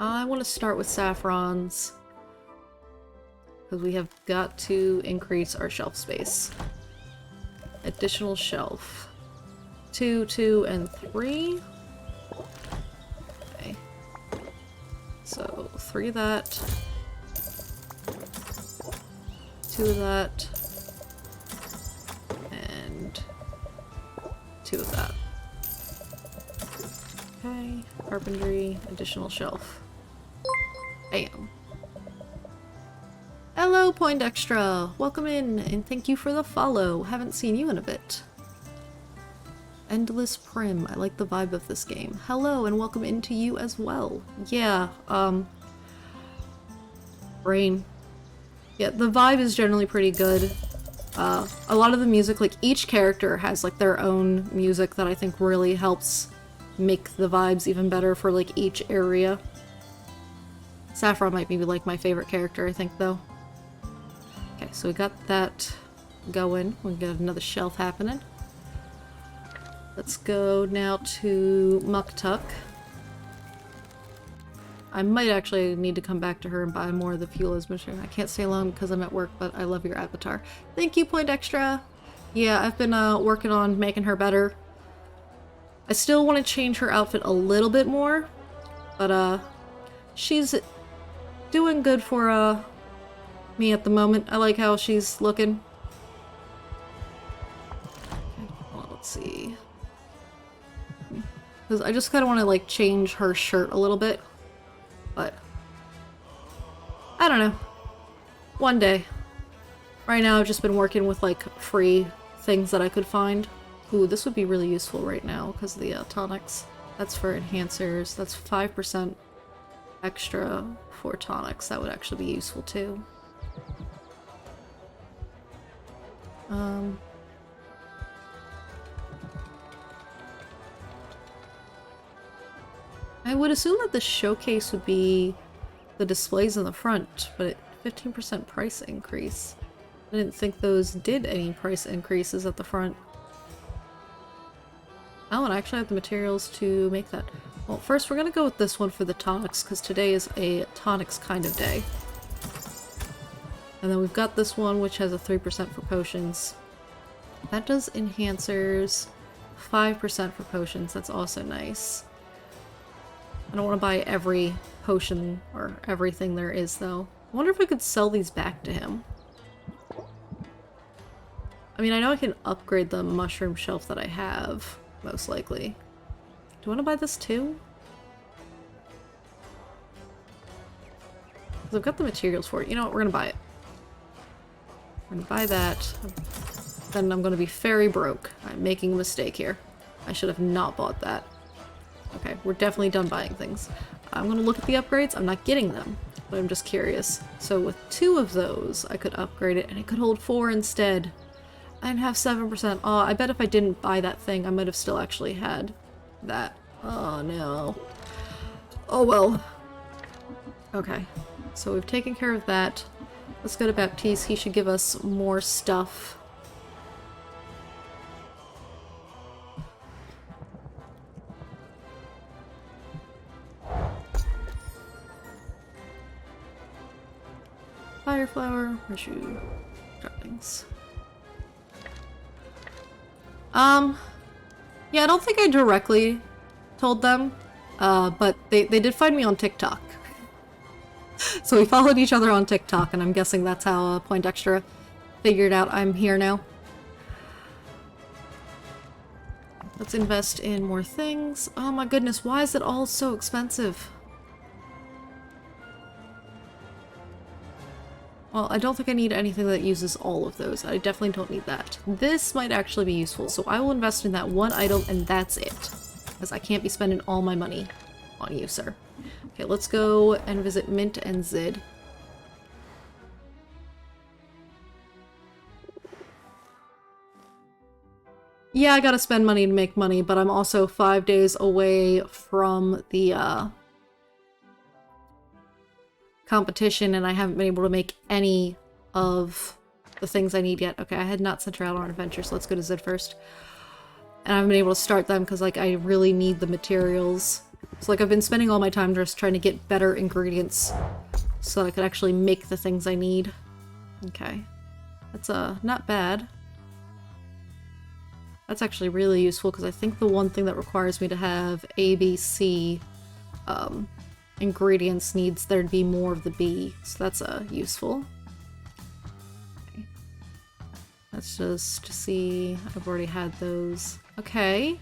I want to start with saffrons, because we have got to increase our shelf space. Additional shelf. 2, 2, and 3. Okay. So 3 of that. 2 of that. And 2 of that. Okay. Carpentry, additional shelf. Bam. Hello, Poindextra! Welcome in, and thank you for the follow. Haven't seen you in a bit. Endless Prim. I like the vibe of this game. Hello, and welcome into you as well. Yeah, Brain. Yeah, the vibe is generally pretty good. A lot of the music, like, each character has, like, their own music that I think really helps make the vibes even better for like each area. Saffron might be like my favorite character, I think, though. Okay, so we got that going. We got another shelf happening. Let's go now to Muktuk. I might actually need to come back to her and buy more of the fuel as machine. I can't stay long because I'm at work, but I love your avatar. Thank you, Point Extra. Yeah, I've been working on making her better. I still want to change her outfit a little bit more, but she's doing good for me at the moment. I like how she's looking. Okay, well, let's see. Because I just kind of want to like change her shirt a little bit. But I don't know. One day. Right now I've just been working with like free things that I could find. Ooh, this would be really useful right now because of the tonics. That's for enhancers. That's 5% extra for tonics. That would actually be useful too. I would assume that the showcase would be the displays in the front, but 15% price increase. I didn't think those did any price increases at the front. Oh, and I actually have the materials to make that. Well, first we're gonna go with this one for the tonics, because today is a tonics kind of day. And then we've got this one, which has a 3% for potions. That does enhancers, 5% for potions. That's also nice. I don't want to buy every potion or everything there is, though. I wonder if I could sell these back to him. I mean, I know I can upgrade the mushroom shelf that I have, most likely. Do I want to buy this too? Because I've got the materials for it. You know what? We're going to buy it. We're going to buy that. Then I'm going to be very broke. I'm making a mistake here. I should have not bought that. Okay, we're definitely done buying things. I'm gonna look at the upgrades. I'm not getting them, but I'm just curious. So with 2 of those, I could upgrade it, and it could hold 4 instead. And have 7%. Oh, I bet if I didn't buy that thing, I might have still actually had that. Oh, no. Oh, well. Okay, so we've taken care of that. Let's go to Baptiste. He should give us more stuff. Fire flower, horseshoe, droppings. Yeah, I don't think I directly told them, but they did find me on TikTok. So we followed each other on TikTok, and I'm guessing that's how Point Extra figured out I'm here now. Let's invest in more things. Oh my goodness, why is it all so expensive? Well, I don't think I need anything that uses all of those. I definitely don't need that. This might actually be useful, so I will invest in that one item, and that's it. Because I can't be spending all my money on you, sir. Okay, let's go and visit Mint and Zid. Yeah, I gotta spend money to make money, but I'm also 5 days away from the, competition, and I haven't been able to make any of the things I need yet. Okay, I had not sent her out on an adventure, so let's go to Zid first. And I haven't been able to start them because, like, I really need the materials. So, like, I've been spending all my time just trying to get better ingredients so that I could actually make the things I need. Okay. That's, not bad. That's actually really useful because I think the one thing that requires me to have A, B, C, ingredients needs there to be more of the B, so that's useful. Okay. That's just to see. I've already had those. Okay,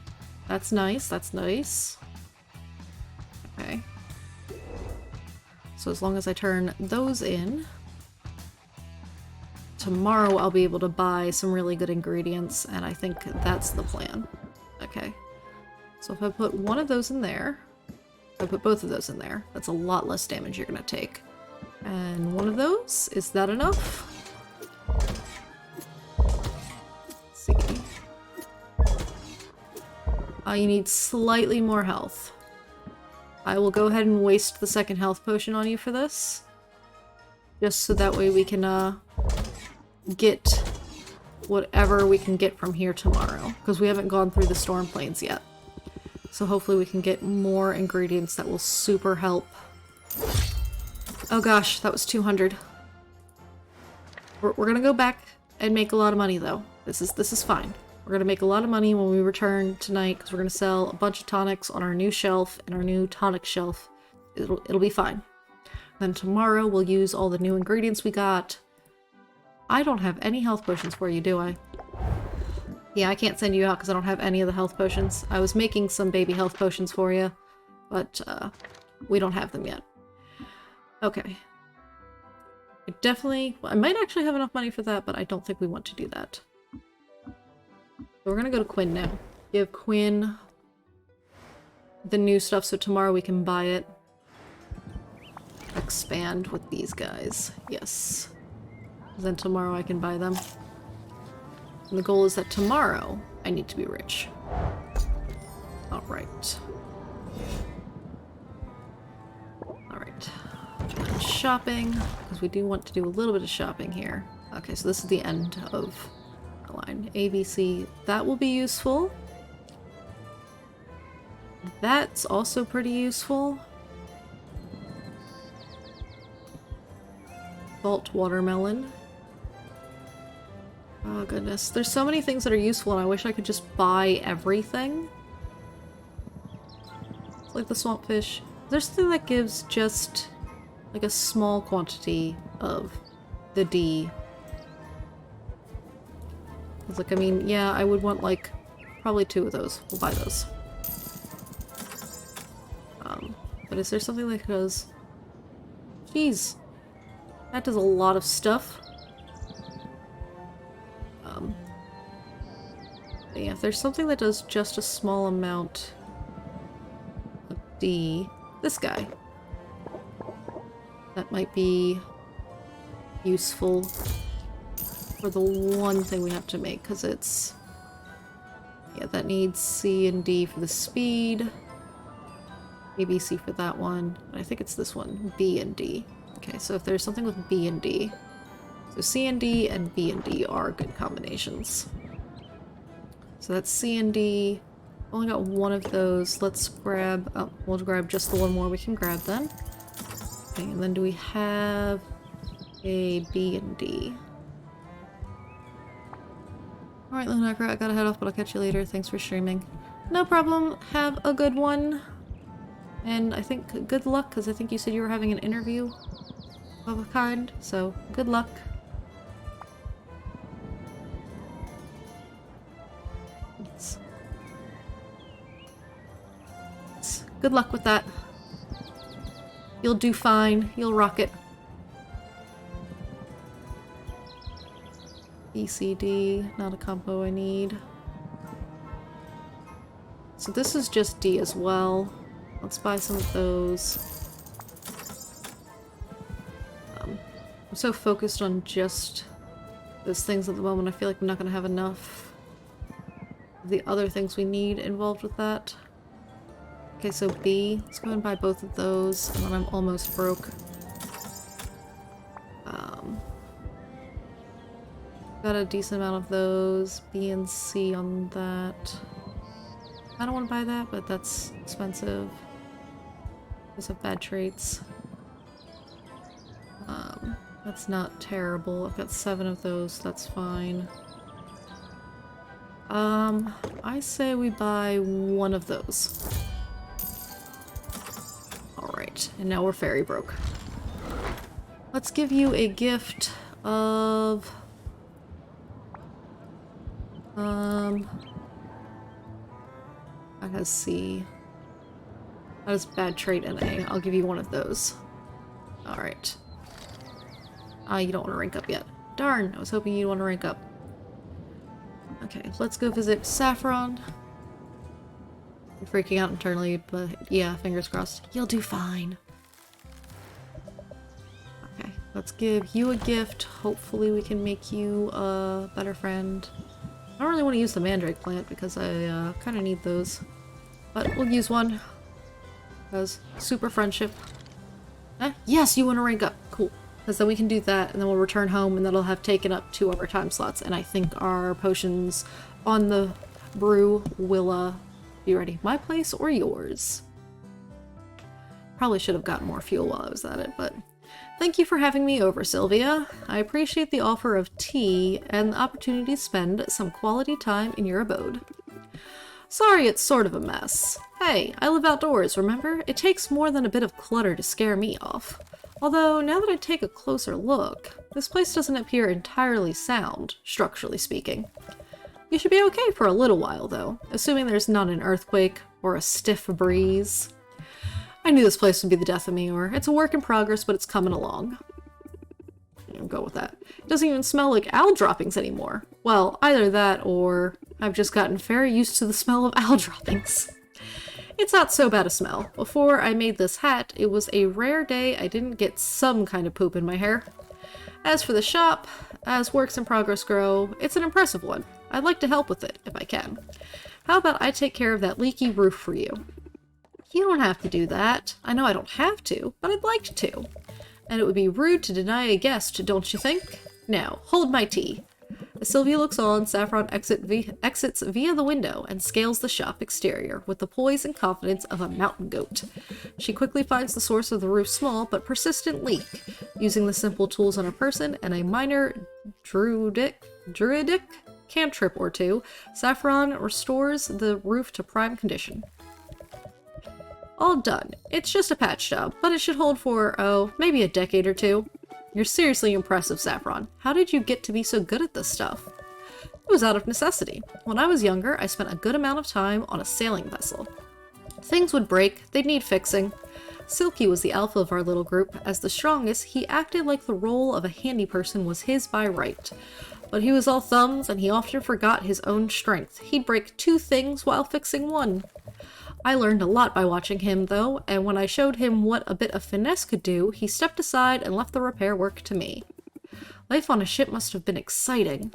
that's nice. That's nice. Okay. So as long as I turn those in, tomorrow I'll be able to buy some really good ingredients, and I think that's the plan. Okay. So if I put one of those in there. I put both of those in there. That's a lot less damage you're gonna take. And one of those, is that enough? Let's see. You need slightly more health. I will go ahead and waste the second health potion on you for this. Just so that way we can, get whatever we can get from here tomorrow. Because we haven't gone through the storm plains yet. So hopefully we can get more ingredients that will super help. Oh gosh, that was 200. We're gonna go back and make a lot of money though. This is fine. We're gonna make a lot of money when we return tonight because we're gonna sell a bunch of tonics on our new shelf and our new tonic shelf. It'll be fine. Then tomorrow we'll use all the new ingredients we got. I don't have any health potions for you, do I? Yeah, I can't send you out because I don't have any of the health potions. I was making some baby health potions for you, but we don't have them yet. Okay. I might actually have enough money for that, but I don't think we want to do that. So we're gonna go to Quinn now. Give Quinn the new stuff so tomorrow we can buy it. Expand with these guys. Yes. Then tomorrow I can buy them. And the goal is that tomorrow I need to be rich. Alright. Alright. Shopping, because we do want to do a little bit of shopping here. Okay, so this is the end of the line. ABC, that will be useful. That's also pretty useful. Salt watermelon. Oh goodness, there's so many things that are useful and I wish I could just buy everything. It's like the swamp fish. There's something that gives just like a small quantity of the D. It's like, I mean, yeah, I would want like probably 2 of those. We'll buy those. But is there something that goes... Jeez. That does a lot of stuff. But yeah, if there's something that does just a small amount of D... This guy. That might be useful for the one thing we have to make, because it's... Yeah, that needs C and D for the speed. Maybe C for that one. I think it's this one, B and D. Okay, so if there's something with B and D. So C and D and B and D are good combinations. So that's C and D. Only got one of those. Let's grab... Oh, we'll grab just the one more we can grab then. Okay, and then do we have a B and D? Alright, Lunacra, I gotta head off, but I'll catch you later. Thanks for streaming. No problem. Have a good one. And I think good luck, because I think you said you were having an interview of a kind, so good luck. Good luck with that. You'll do fine. You'll rock it. ECD, not a combo I need. So this is just D as well. Let's buy some of those. I'm so focused on just those things at the moment, I feel like I'm not going to have enough of the other things we need involved with that. Okay, so B. Let's go and buy both of those, and then I'm almost broke. Got a decent amount of those. B and C on that. I don't want to buy that, but that's expensive. Those have bad traits. That's not terrible. I've got 7 of those. That's fine. I say we buy 1 of those. Alright, and now we're very broke. Let's give you a gift of... That has C. That has bad trait and A. I'll give you 1 of those. Alright. You don't want to rank up yet. Darn, I was hoping you'd want to rank up. Okay, let's go visit Saffron. I'm freaking out internally, but yeah, fingers crossed. You'll do fine. Okay, let's give you a gift. Hopefully we can make you a better friend. I don't really want to use the mandrake plant because I kind of need those. But we'll use one as super friendship. Yes, you want to rank up. Cool. Because then we can do that, and then we'll return home, and that'll have taken up 2 of our time slots. And I think our potions on the brew will be ready. My place or yours? Probably should have gotten more fuel while I was at it, but thank you for having me over, Sylvia. I appreciate the offer of tea and the opportunity to spend some quality time in your abode. Sorry it's sort of a mess. Hey, I live outdoors, remember? It takes more than a bit of clutter to scare me off. Although, now that I take a closer look, this place doesn't appear entirely sound, structurally speaking. You should be okay for a little while, though, assuming there's not an earthquake or a stiff breeze. I knew this place would be the death of me, or it's a work in progress, but it's coming along. I'll go with that. It doesn't even smell like owl droppings anymore. Well, either that, or I've just gotten very used to the smell of owl droppings. It's not so bad a smell. Before I made this hat, it was a rare day I didn't get some kind of poop in my hair. As for the shop, as works in progress grow, it's an impressive one. I'd like to help with it, if I can. How about I take care of that leaky roof for you? You don't have to do that. I know I don't have to, but I'd like to. And it would be rude to deny a guest, don't you think? Now, hold my tea. As Sylvia looks on, Saffron exits via the window and scales the shop exterior with the poise and confidence of a mountain goat. She quickly finds the source of the roof's small but persistent leak. Using the simple tools on a person and a minor druidic cantrip or two, Saffron restores the roof to prime condition. All done. It's just a patch job, but it should hold for, oh, maybe a decade or 2. You're seriously impressive, Saffron. How did you get to be so good at this stuff? It was out of necessity. When I was younger, I spent a good amount of time on a sailing vessel. Things would break, they'd need fixing. Silky was the alpha of our little group. As the strongest, he acted like the role of a handy person was his by right. But he was all thumbs, and he often forgot his own strength. He'd break 2 things while fixing 1. I learned a lot by watching him, though, and when I showed him what a bit of finesse could do, he stepped aside and left the repair work to me. Life on a ship must have been exciting.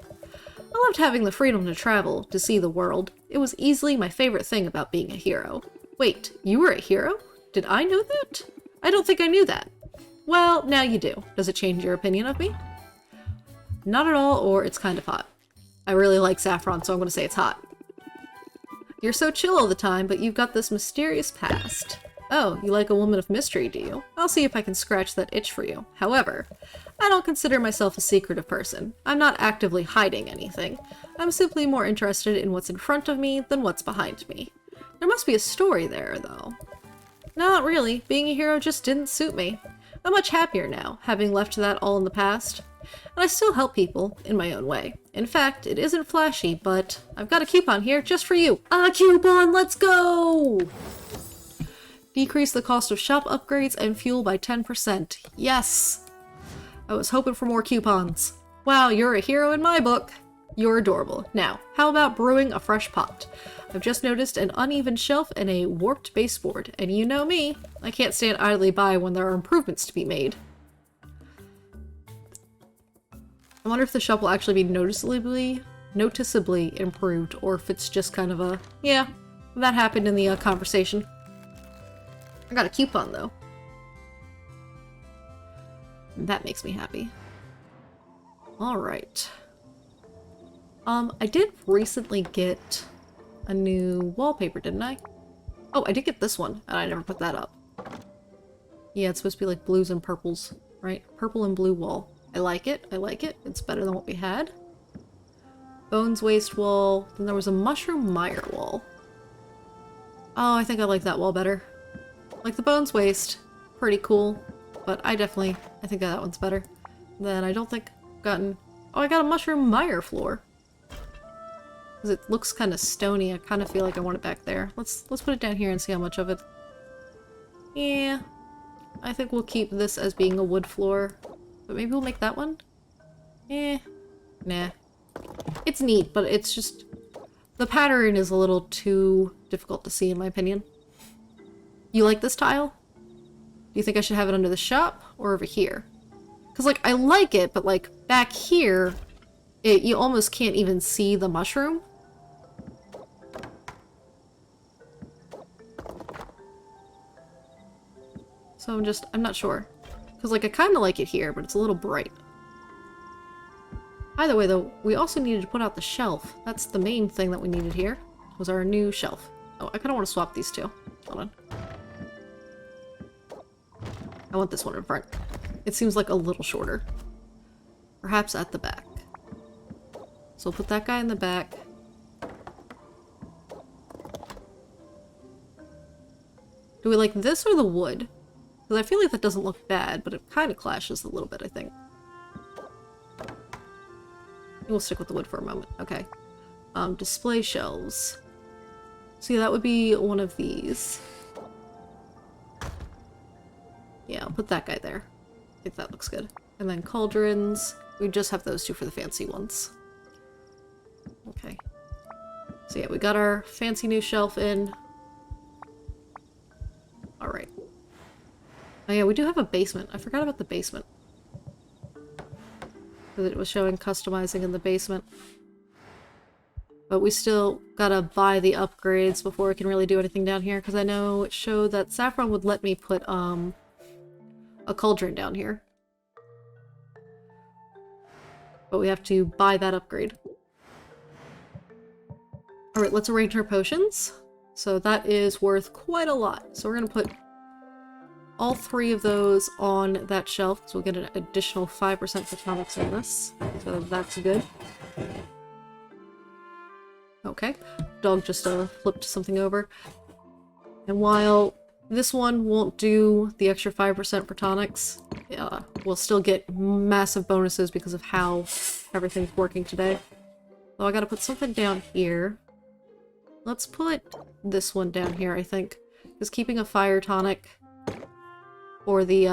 I loved having the freedom to travel, to see the world. It was easily my favorite thing about being a hero. Wait, you were a hero? Did I know that? I don't think I knew that. Well, now you do. Does it change your opinion of me? Not at all, or it's kind of hot. I really like Saffron, so I'm going to say it's hot. You're so chill all the time, but you've got this mysterious past. Oh, you like a woman of mystery, do you? I'll see if I can scratch that itch for you. However, I don't consider myself a secretive person. I'm not actively hiding anything. I'm simply more interested in what's in front of me than what's behind me. There must be a story there, though. Not really. Being a hero just didn't suit me. I'm much happier now, having left that all in the past. And I still help people, in my own way. In fact, it isn't flashy, but I've got a coupon here just for you. A coupon, let's go! Decrease the cost of shop upgrades and fuel by 10%. Yes! I was hoping for more coupons. Wow, you're a hero in my book. You're adorable. Now, how about brewing a fresh pot? I've just noticed an uneven shelf and a warped baseboard, and you know me, I can't stand idly by when there are improvements to be made. I wonder if the shop will actually be noticeably improved, or if it's just kind of a, yeah, that happened in the conversation. I got a coupon, though. That makes me happy. Alright. I did recently get a new wallpaper, didn't I? Oh, I did get this one, and I never put that up. Yeah, it's supposed to be like blues and purples, right? Purple and blue wall. I like it. I like it. It's better than what we had. Bones waste wall. Then there was a mushroom mire wall. Oh, I think I like that wall better. Like the bones waste. Pretty cool. But I think that one's better. Then I don't think I've gotten... Oh, I got a mushroom mire floor. Because it looks kind of stony. I kind of feel like I want it back there. Let's put it down here and see how much of it. Yeah. I think we'll keep this as being a wood floor. But maybe we'll make that one? Nah. It's neat, but it's just... The pattern is a little too difficult to see, in my opinion. You like this tile? Do you think I should have it under the shop or over here? Because, like, I like it, but, like, back here, you almost can't even see the mushroom. So I'm not sure. Because, like, I kind of like it here, but it's a little bright. Either way, though, we also needed to put out the shelf. That's the main thing that we needed here, was our new shelf. Oh, I kind of want to swap these two. Hold on. I want this one in front. It seems like a little shorter. Perhaps at the back. So we'll put that guy in the back. Do we like this or the wood? Because I feel like that doesn't look bad, but it kind of clashes a little bit, I think. We'll stick with the wood for a moment. Okay. Display shelves. See, that would be one of these. Yeah, I'll put that guy there. I think that looks good. And then cauldrons. We just have those two for the fancy ones. Okay. So yeah, we got our fancy new shelf in. Alright. Oh yeah, we do have a basement. I forgot about the basement. Because it was showing customizing in the basement. But we still gotta buy the upgrades before we can really do anything down here, because I know it showed that Saffron would let me put a cauldron down here. But we have to buy that upgrade. Alright, let's arrange our potions. So that is worth quite a lot. So we're gonna put all 3 of those on that shelf, so we'll get an additional 5% photonics on this. So that's good. Okay. Dog just flipped something over. And while this one won't do the extra 5% photonics, we'll still get massive bonuses because of how everything's working today. So I gotta put something down here. Let's put this one down here, I think. Because keeping a fire tonic or the,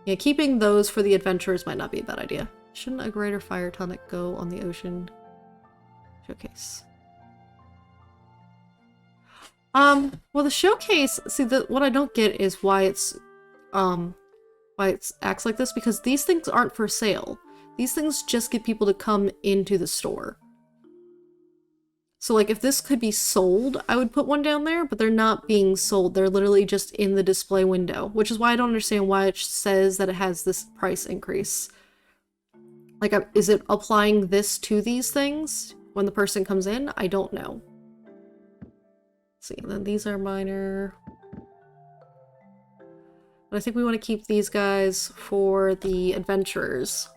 yeah, keeping those for the adventurers might not be a bad idea. Shouldn't a greater fire tonic go on the ocean showcase? Well, the showcase, see, what I don't get is why it acts like this, because these things aren't for sale. These things just get people to come into the store. So, like, if this could be sold, I would put one down there, but they're not being sold. They're literally just in the display window, which is why I don't understand why it says that it has this price increase. Like, is it applying this to these things when the person comes in? I don't know. Let's see, and then these are minor. But I think we want to keep these guys for the adventurers.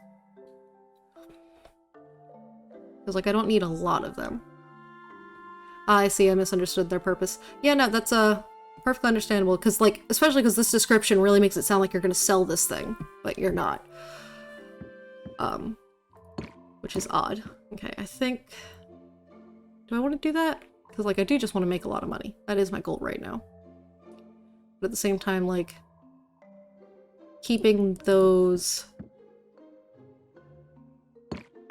Because, like, I don't need a lot of them. I see, I misunderstood their purpose. Yeah, no, that's perfectly understandable, because, like, especially because this description really makes it sound like you're going to sell this thing, but you're not. Which is odd. Okay, I think... Do I want to do that? Because, like, I do just want to make a lot of money. That is my goal right now. But at the same time, like, keeping those...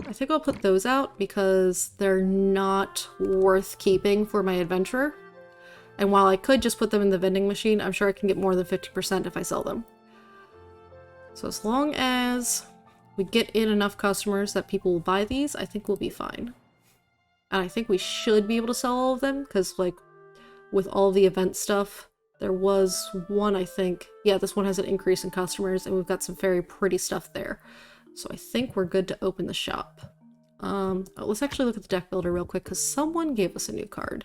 I think I'll put those out because they're not worth keeping for my adventurer. And while I could just put them in the vending machine, I'm sure I can get more than 50% if I sell them. So as long as we get in enough customers that people will buy these, I think we'll be fine. And I think we should be able to sell all of them, because, like, with all the event stuff, there was one, I think. Yeah, this one has an increase in customers, and we've got some very pretty stuff there. So I think we're good to open the shop. Let's actually look at the deck builder real quick, because someone gave us a new card.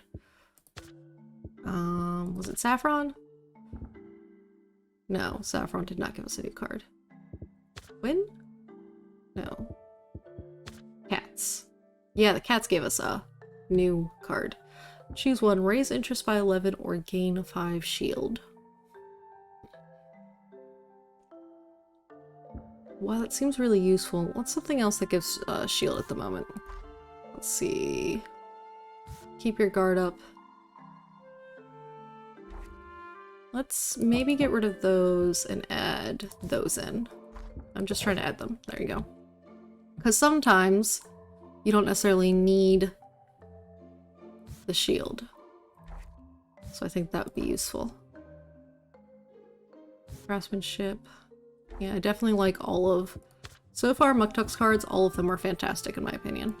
Was it Saffron? No, Saffron did not give us a new card. Quinn? No. Cats. Yeah, the cats gave us a new card. Choose one, raise interest by 11 or gain 5 shield. Wow, that seems really useful. What's something else that gives shield at the moment? Let's see. Keep your guard up. Let's maybe get rid of those and add those in. I'm just trying to add them. There you go. Because sometimes you don't necessarily need the shield. So I think that would be useful. Craftsmanship. Yeah, I definitely like all of... So far, Muktuk's cards, all of them are fantastic in my opinion.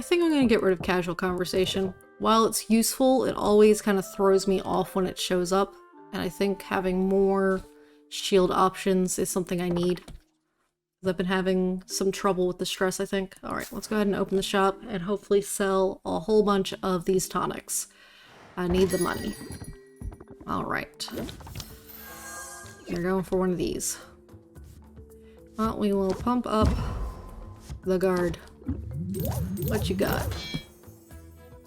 I think I'm gonna get rid of casual conversation. While it's useful, it always kind of throws me off when it shows up, and I think having more shield options is something I need. I've been having some trouble with the stress, I think. Alright, let's go ahead and open the shop and hopefully sell a whole bunch of these tonics. I need the money. Alright. You're going for one of these. Well, we will pump up the guard. What you got?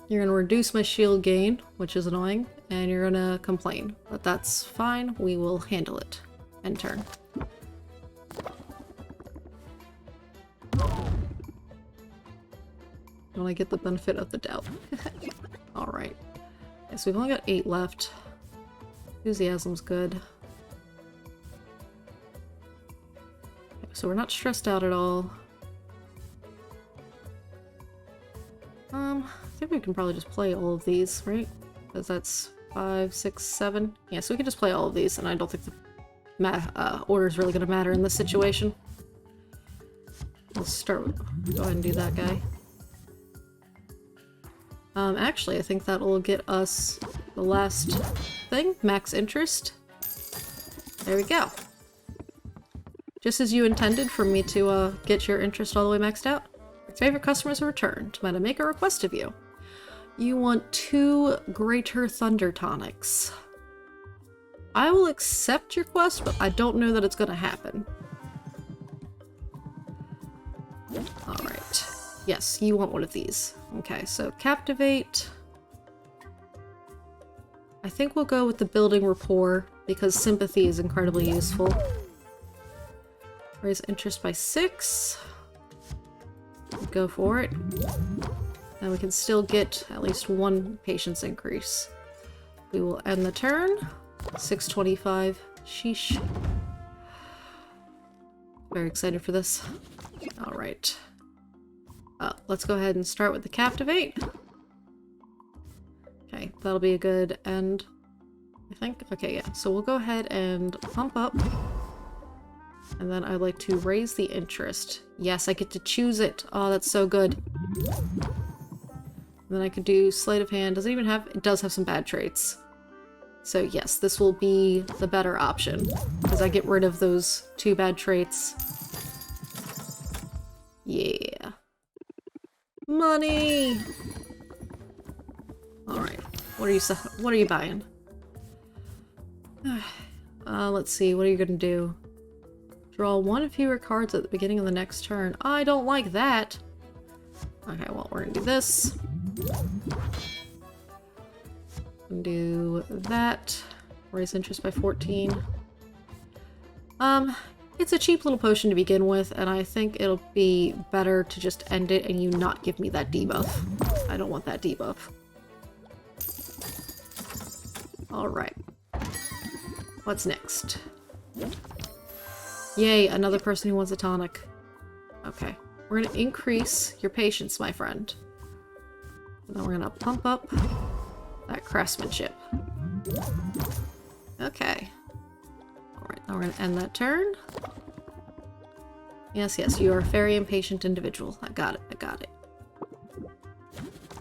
You're gonna reduce my shield gain, which is annoying, and you're gonna complain. But that's fine, we will handle it. End turn. When I get the benefit of the doubt. Alright. Okay, so we've only got 8 left. Enthusiasm's good. Okay, so we're not stressed out at all. I think we can probably just play all of these, right? Because that's 5, 6, 7. Yeah, so we can just play all of these, and I don't think the order is really going to matter in this situation. Let's start with... Go ahead and do that guy. Actually, I think that will get us the last thing, max interest. There we go. Just as you intended for me to get your interest all the way maxed out. Your favorite customers have returned. Might I make a request of you? You want 2 Greater Thunder Tonics. I will accept your request, but I don't know that it's gonna happen. Alright. Yes, you want one of these. Okay, so Captivate. I think we'll go with the Building Rapport, because Sympathy is incredibly useful. Raise interest by 6. Go for it. And we can still get at least 1 patience increase. We will end the turn. 625. Sheesh. Very excited for this. Alright. Let's go ahead and start with the Captivate. Okay, that'll be a good end, I think. Okay, yeah. So we'll go ahead and pump up. And then I'd like to raise the interest. Yes, I get to choose it. Oh, that's so good. And then I could do Sleight of Hand. Does it even have... It does have some bad traits. So yes, this will be the better option. Because I get rid of those 2 bad traits. Yeah. Money! Alright. What are you buying? Let's see. What are you gonna do? Draw 1 fewer cards at the beginning of the next turn. I don't like that! Okay, well, we're gonna do this. Do that. Raise interest by 14. It's a cheap little potion to begin with, and I think it'll be better to just end it and you not give me that debuff. I don't want that debuff. Alright. What's next? Yay, another person who wants a tonic. Okay. We're gonna increase your patience, my friend. And then we're gonna pump up that craftsmanship. Okay. Alright, now we're gonna end that turn. Yes, yes, you are a very impatient individual. I got it, I got it.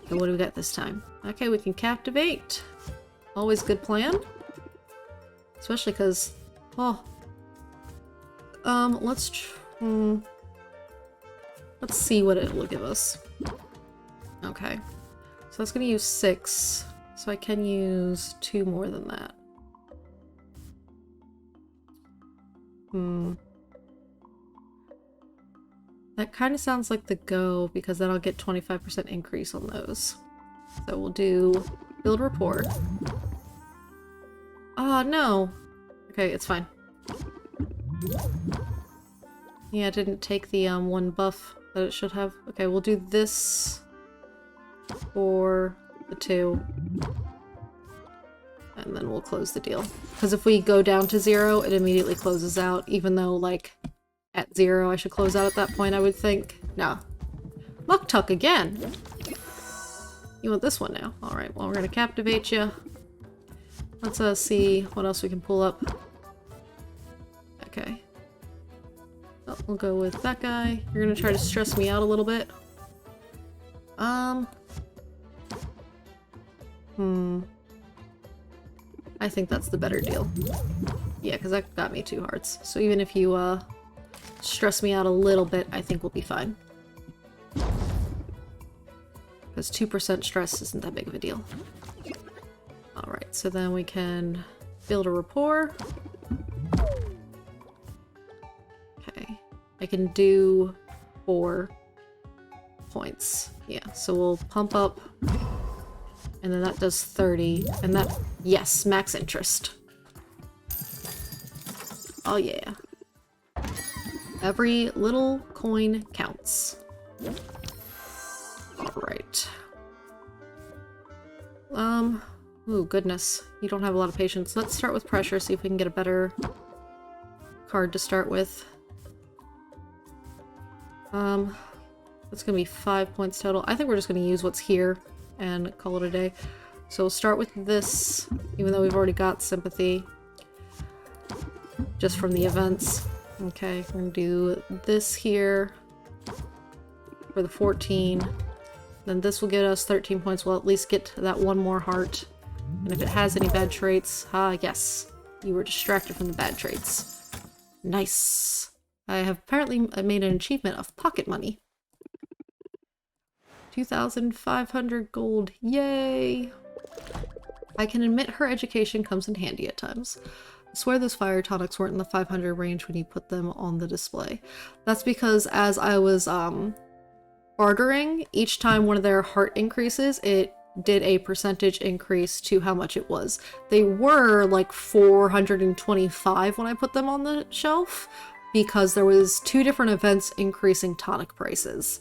Okay, what do we got this time? Okay, we can Captivate. Always good plan. Especially because... Oh. Let's see what it will give us. Okay. So that's gonna use 6. So I can use 2 more than that. That kind of sounds like the go, because then I'll get 25% increase on those. So we'll do Build Rapport. Oh, no! Okay, it's fine. Yeah, it didn't take the 1 buff that it should have. Okay, we'll do this for the 2. And then we'll close the deal. Because if we go down to 0, it immediately closes out, even though, like, at 0 I should close out at that point, I would think. No. Luck Tuck again! You want this one now? Alright, well, we're gonna Captivate you. Let's see what else we can pull up. Okay. Oh, we'll go with that guy. You're gonna try to stress me out a little bit. I think that's the better deal. Yeah, because that got me 2 hearts. So even if you, stress me out a little bit, I think we'll be fine. Because 2% stress isn't that big of a deal. Alright, so then we can build a rapport. Okay. I can do 4 points. Yeah, so we'll pump up. And then that does 30. And that, yes, max interest. Oh yeah. Every little coin counts. Alright. Ooh, goodness. You don't have a lot of patience. Let's start with pressure, see if we can get a better card to start with. That's gonna be 5 points total. I think we're just gonna use what's here and call it a day. So we'll start with this, even though we've already got sympathy. Just from the events. Okay, we're gonna do this here for the 14. Then this will get us 13 points. We'll at least get that 1 more heart. And if it has any bad traits, yes, you were distracted from the bad traits. Nice. I have apparently made an achievement of pocket money. 2,500 gold. Yay! I can admit her education comes in handy at times. I swear those fire tonics weren't in the 500 range when you put them on the display. That's because as I was bartering, each time one of their heart increases, it did a percentage increase to how much it was. They were like 425 when I put them on the shelf, because there was 2 different events increasing tonic prices.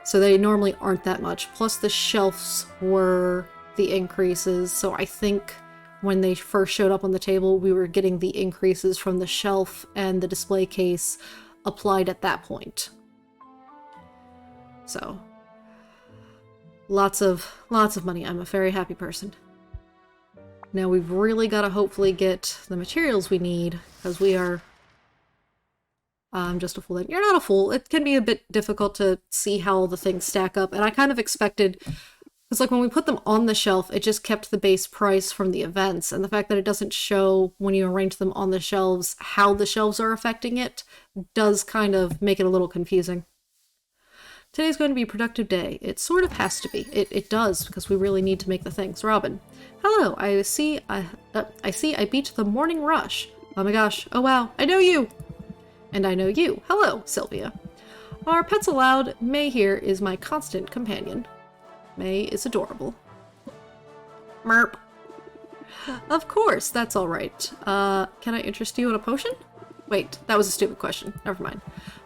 So they normally aren't that much. Plus the shelves were the increases, so I think when they first showed up on the table, we were getting the increases from the shelf and the display case applied at that point. So, lots of money. I'm a very happy person. Now we've really got to hopefully get the materials we need, because we are just a fool. You're not a fool. It can be a bit difficult to see how all the things stack up, and I kind of expected, because like when we put them on the shelf, it just kept the base price from the events, and the fact that it doesn't show when you arrange them on the shelves how the shelves are affecting it does kind of make it a little confusing. Today's going to be a productive day. It sort of has to be. It does, because we really need to make the things. Robin. Hello, I see I beat the morning rush. Oh my gosh. Oh wow, I know you! And I know you. Hello, Sylvia. Our pets allowed. May here is my constant companion. May is adorable. Merp. Of course, that's alright. Can I interest you in a potion? Wait, that was a stupid question. Never mind.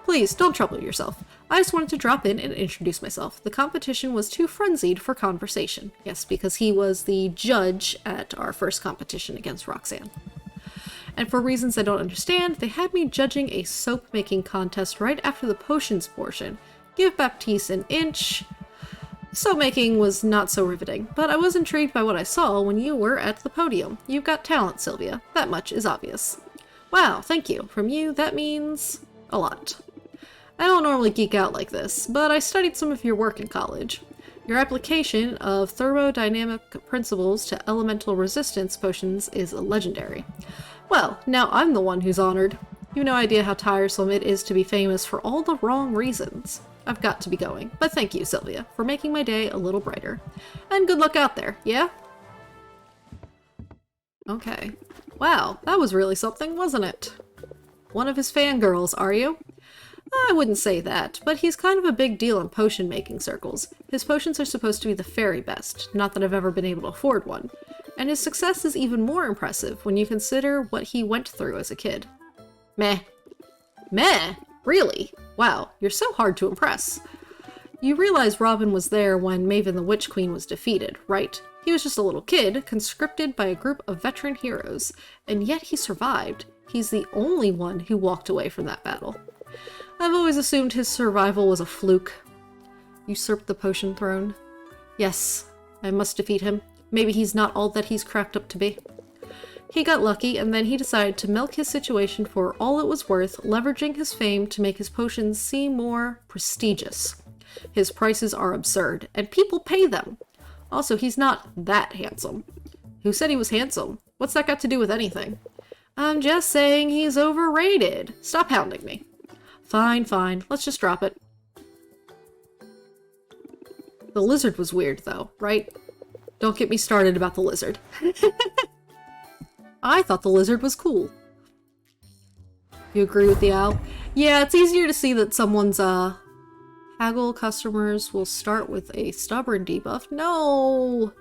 Please, don't trouble yourself. I just wanted to drop in and introduce myself. The competition was too frenzied for conversation. Yes, because he was the judge at our first competition against Roxanne. And for reasons I don't understand, they had me judging a soap-making contest right after the potions portion. Give Baptiste an inch. Soap-making was not so riveting, but I was intrigued by what I saw when you were at the podium. You've got talent, Sylvia. That much is obvious. Wow, thank you. From you, that means a lot. I don't normally geek out like this, but I studied some of your work in college. Your application of thermodynamic principles to elemental resistance potions is legendary. Well, now I'm the one who's honored. You've no idea how tiresome it is to be famous for all the wrong reasons. I've got to be going, but thank you, Sylvia, for making my day a little brighter. And good luck out there, yeah? Okay. Wow, that was really something, wasn't it? One of his fangirls, are you? I wouldn't say that, but he's kind of a big deal in potion-making circles. His potions are supposed to be the very best, not that I've ever been able to afford one. And his success is even more impressive when you consider what he went through as a kid. Meh. Meh? Really? Wow, you're so hard to impress. You realize Robin was there when Maven the Witch Queen was defeated, right? He was just a little kid, conscripted by a group of veteran heroes, and yet he survived. He's the only one who walked away from that battle. I've always assumed his survival was a fluke. Usurped the potion throne? Yes, I must defeat him. Maybe he's not all that he's cracked up to be. He got lucky, and then he decided to milk his situation for all it was worth, leveraging his fame to make his potions seem more prestigious. His prices are absurd, and people pay them. Also, he's not that handsome. Who said he was handsome? What's that got to do with anything? I'm just saying he's overrated. Stop hounding me. Fine, fine. Let's just drop it. The lizard was weird, though, right? Don't get me started about the lizard. I thought the lizard was cool. You agree with the owl? Yeah, it's easier to see that someone's, haggle customers will start with a stubborn debuff. No!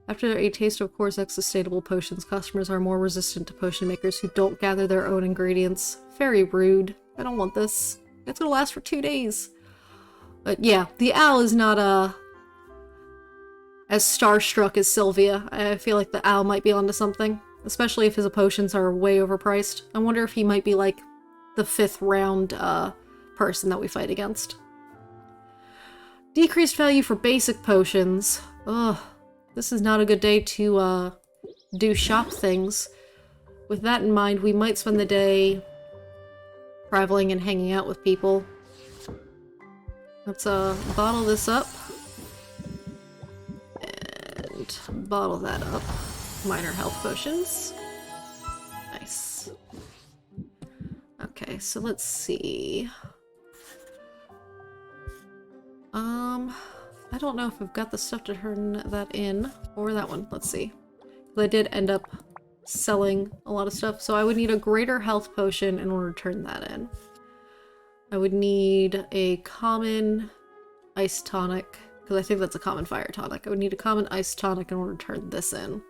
After a taste of Corsax sustainable potions, customers are more resistant to potion makers who don't gather their own ingredients. Very rude. I don't want this. It's gonna last for 2 days. But yeah, the owl is not, as starstruck as Sylvia. I feel like the owl might be onto something. Especially if his potions are way overpriced. I wonder if he might be like the 5th round, person that we fight against. Decreased value for basic potions. Ugh. This is not a good day to, do shop things. With that in mind, we might spend the day traveling and hanging out with people. Let's, bottle this up. And bottle that up. Minor health potions. Nice. Okay, so let's see. I don't know if I've got the stuff to turn that in, or that one. Let's see. I did end up selling a lot of stuff, so I would need a greater health potion in order to turn that in. I would need a common ice tonic, because I think that's a common fire tonic. I would need a common ice tonic in order to turn this in.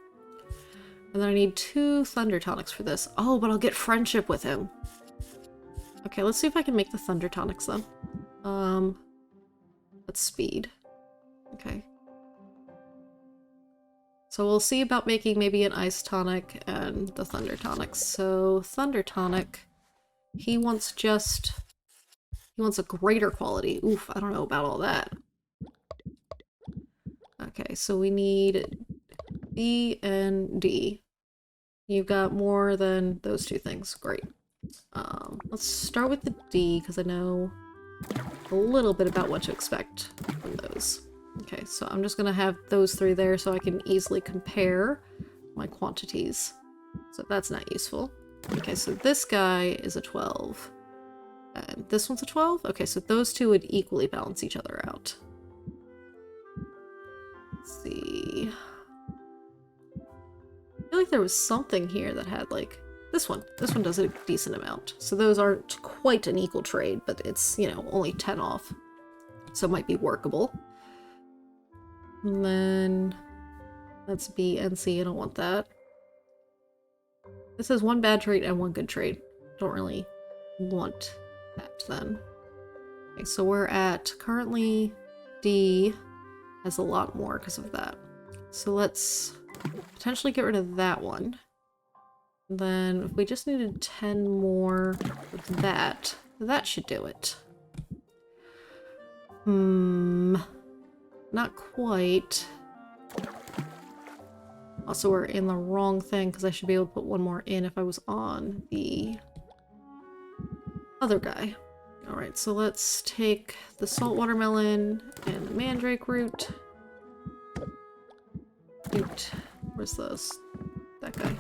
And then I need 2 thunder tonics for this. Oh, but I'll get friendship with him. Okay, let's see if I can make the thunder tonics then. Let's speed. Okay. So we'll see about making maybe an ice tonic and the thunder tonics. So thunder tonic, he wants a greater quality. Oof, I don't know about all that. Okay, so we need B and D. You've got more than those 2 things. Great. Let's start with the D, because I know a little bit about what to expect from those. Okay, so I'm just gonna have those 3 there so I can easily compare my quantities. So that's not useful. Okay, so this guy is a 12. And this one's a 12? Okay, so those 2 would equally balance each other out. Let's see. I feel like there was something here that had, like, this one. This one does a decent amount. So those aren't quite an equal trade, but it's, you know, only 10 off. So it might be workable. And then that's B and C. I don't want that. This has 1 bad trait and 1 good trait. Don't really want that then. Okay, so we're at currently D has a lot more because of that. So let's potentially get rid of that one. Then if we just needed 10 more with that, that should do it. Not quite. Also, we're in the wrong thing because I should be able to put 1 more in if I was on the other guy. Alright, so let's take the salt watermelon and the mandrake root. Where's those? That guy.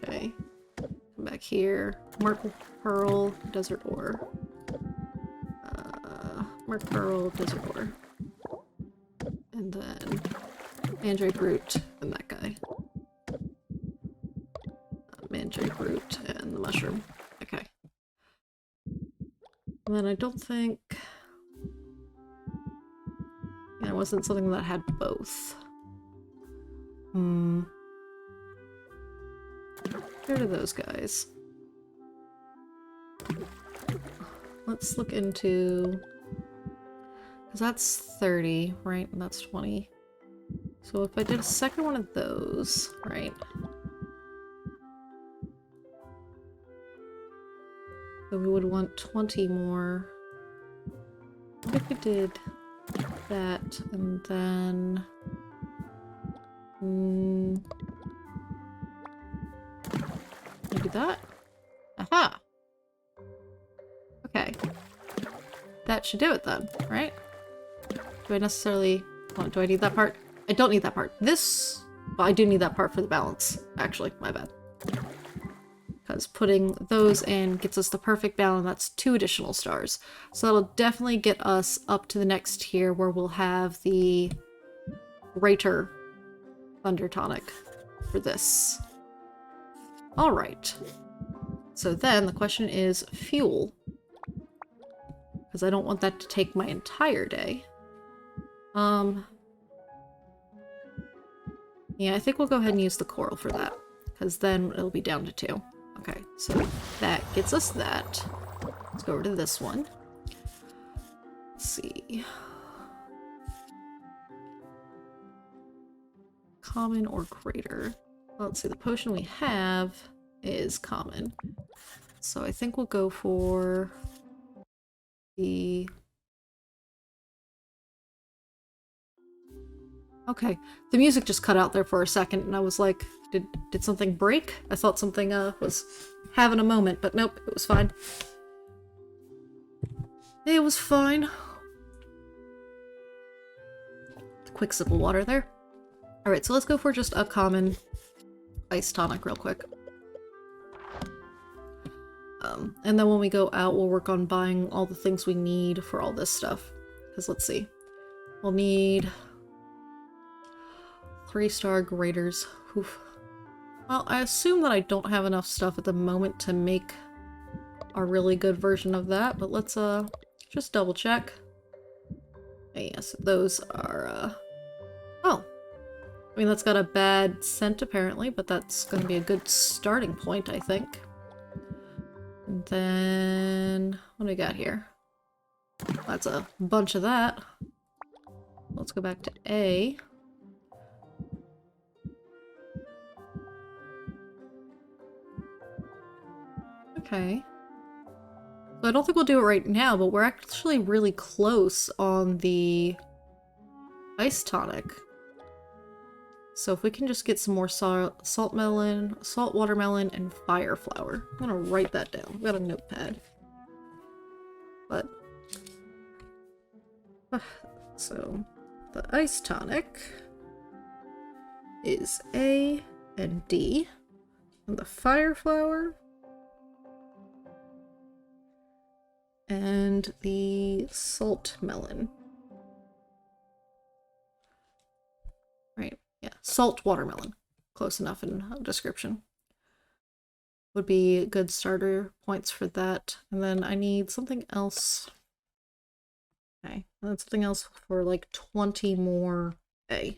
Okay. Come back here. Mark Pearl, Desert Ore. Mark Pearl, Desert Ore. And then mandrake root and that guy. Mandrake root and the mushroom. Okay. And then I don't think... Yeah, it wasn't something that had both. Get rid of those guys. Let's look into... Because that's 30, right? And that's 20. So if I did a second one of those, right? So we would want 20 more. What if we did that and then... maybe that? Aha! Okay. that should do it then, right? Do I necessarily... Oh, do I need that part? I don't need that part. This... Well, I do need that part for the balance. Actually, my bad. Because putting those in gets us the perfect balance. That's 2 additional stars. So that'll definitely get us up to the next tier where we'll have the Rater Thunder Tonic for this. Alright. So then the question is fuel. Because I don't want that to take my entire day. Yeah, I think we'll go ahead and use the coral for that. Because then it'll be down to 2. Okay, so that gets us that. Let's go over to this one. Let's see. Common or greater? Well, let's see, the potion we have is common. So I think we'll go for the... Okay, the music just cut out there for a second and I was like, did something break? I thought something was having a moment, but nope, it was fine. It was fine. Quick sip of water there. Alright, so let's go for just a common ice tonic real quick. And then when we go out, we'll work on buying all the things we need for all this stuff. Because let's see. We'll need 3-star graders. Oof. Well, I assume that I don't have enough stuff at the moment to make a really good version of that, but let's just double check. Yes, those are oh. I mean, that's got a bad scent apparently, but that's going to be a good starting point, I think. And then what do we got here? That's a bunch of that. Let's go back to A. Okay. So I don't think we'll do it right now, but we're actually really close on the ice tonic. So if we can just get some more salt melon, salt watermelon, and fire flower. I'm gonna write that down. I've got a notepad. But so the ice tonic is A and D, and the fire flower and the salt melon. Right, yeah, salt watermelon. Close enough in description. Would be good starter points for that. And then I need something else. Okay, and then something else for like 20 more A.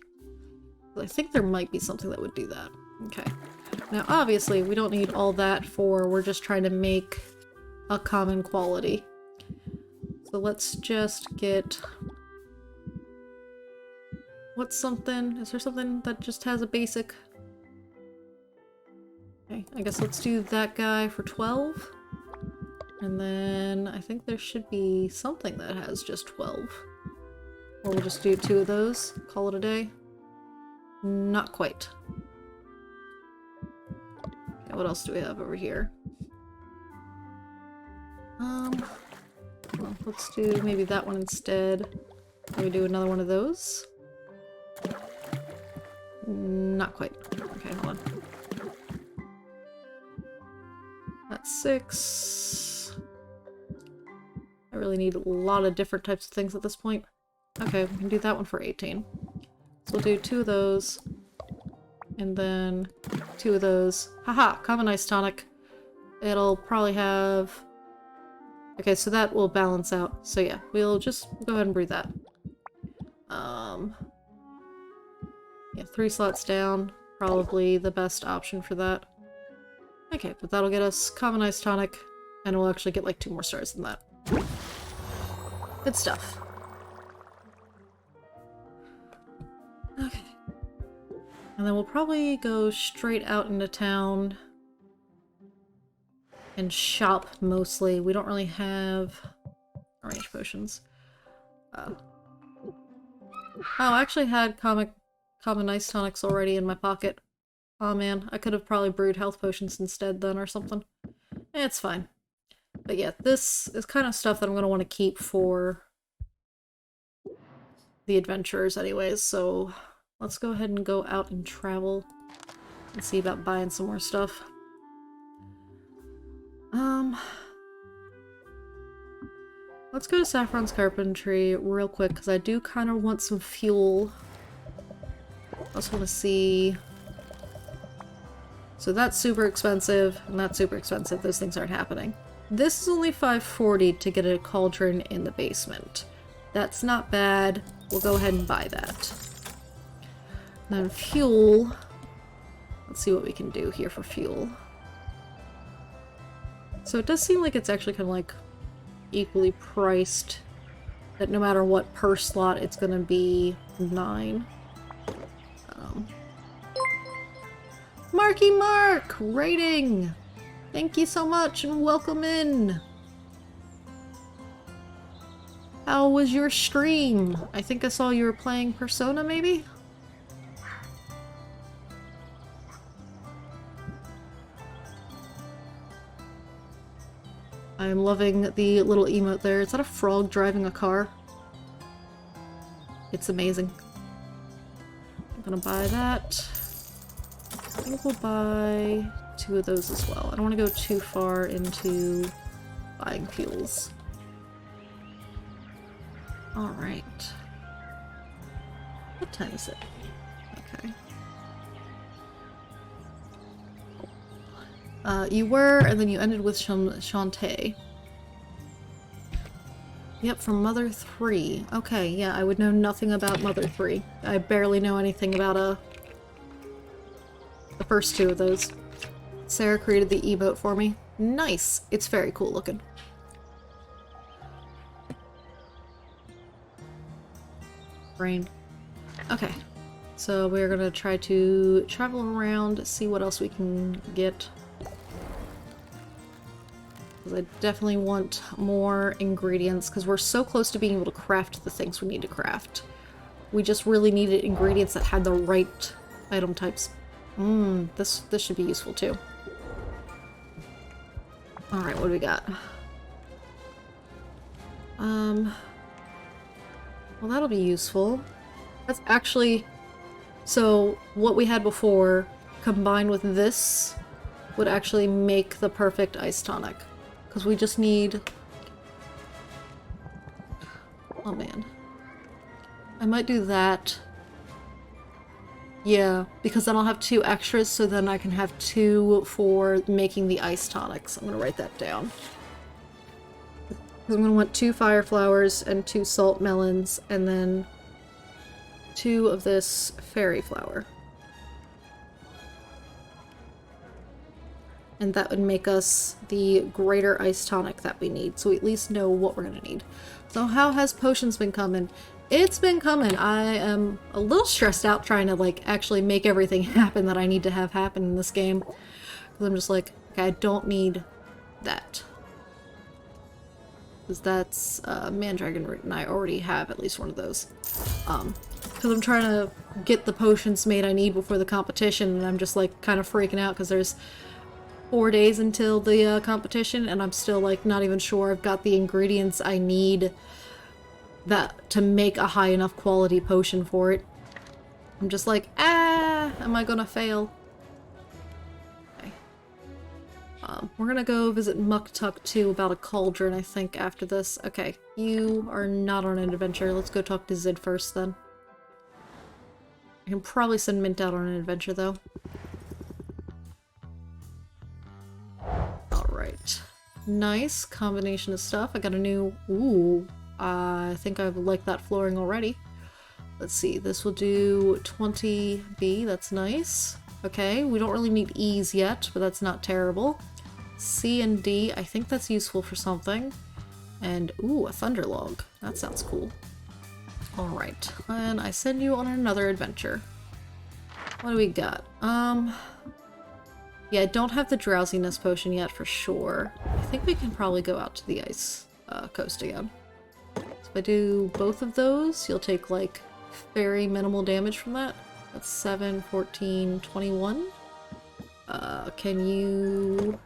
I think there might be something that would do that. Okay. Now obviously we don't need all that for, we're just trying to make a common quality. So let's just get... What's something? Is there something that just has a basic? Okay, I guess let's do that guy for 12. And then I think there should be something that has just 12. Or we'll just do 2 of those, call it a day. Not quite. Okay, what else do we have over here? Well, let's do maybe that one instead. Can we do another one of those? Not quite. Okay, hold on. That's 6. I really need a lot of different types of things at this point. Okay, we can do that one for 18. So we'll do 2 of those. And then 2 of those. Haha! Common ice tonic. It'll probably have... Okay, so that will balance out. So yeah, we'll just go ahead and brew that. Yeah, 3 slots down. Probably the best option for that. Okay, but that'll get us common ice tonic, and we'll actually get like 2 more stars than that. Good stuff. Okay. And then we'll probably go straight out into town and shop mostly. We don't really have orange potions. Oh, I actually had common ice tonics already in my pocket. Oh man, I could have probably brewed health potions instead then or something. It's fine. But yeah, this is kind of stuff that I'm going to want to keep for the adventurers anyways, so let's go ahead and go out and travel and see about buying some more stuff. Let's go to Saffron's Carpentry real quick, because I do kind of want some fuel. I also want to see... So that's super expensive, and that's super expensive. Those things aren't happening. This is only $540 to get a cauldron in the basement. That's not bad. We'll go ahead and buy that. And then fuel. Let's see what we can do here for fuel. So it does seem like it's actually kind of like equally priced. That no matter what per slot, it's gonna be 9. Marky Mark! Rating! Thank you so much and welcome in! How was your stream? I think I saw you were playing Persona, maybe? I'm loving the little emote there. Is that a frog driving a car? It's amazing. I'm gonna buy that. I think we'll buy 2 of those as well. I don't want to go too far into buying fuels. Alright. What time is it? Okay. You were, and then you ended with Shantae. Yep, from Mother 3. Okay, yeah, I would know nothing about Mother 3. I barely know anything about, the first 2 of those. Sarah created the emote for me. Nice! It's very cool looking. Brain. Okay. So we're gonna try to travel around, see what else we can get. Because I definitely want more ingredients, because we're so close to being able to craft the things we need to craft. We just really needed ingredients that had the right item types. This should be useful too. Alright, what do we got? Well, that'll be useful. That's actually... So, what we had before, combined with this, would actually make the perfect ice tonic. Because we just need... Oh man. I might do that. Yeah, because then I'll have 2 extras, so then I can have 2 for making the ice tonics. I'm gonna write that down. I'm gonna want 2 fire flowers and 2 salt melons, and then 2 of this fairy flower. And that would make us the greater ice tonic that we need, so we at least know what we're gonna need. So how has potions been coming? It's been coming. I am a little stressed out trying to, like, actually make everything happen that I need to have happen in this game. Because I'm just like, okay, I don't need that. Because that's Mandragon Root, and I already have at least one of those. Because I'm trying to get the potions made I need before the competition, and I'm just, like, kind of freaking out because there's 4 days until the competition, and I'm still, like, not even sure I've got the ingredients I need that to make a high enough quality potion for it. I'm just like, am I gonna fail? Okay. We're gonna go visit Muktuk too about a cauldron, I think, after this. Okay, you are not on an adventure. Let's go talk to Zid first, then. I can probably send Mint out on an adventure, though. Alright. Nice combination of stuff. I got a new... Ooh. I think I like that flooring already. Let's see, this will do 20B, that's nice. Okay, we don't really need E's yet, but that's not terrible. C and D, I think that's useful for something. And, ooh, a thunder log. That sounds cool. Alright, and I send you on another adventure. What do we got? Yeah, I don't have the drowsiness potion yet for sure. I think we can probably go out to the ice coast again. So if I do both of those, you'll take, like, very minimal damage from that. That's 7, 14, 21. Can you...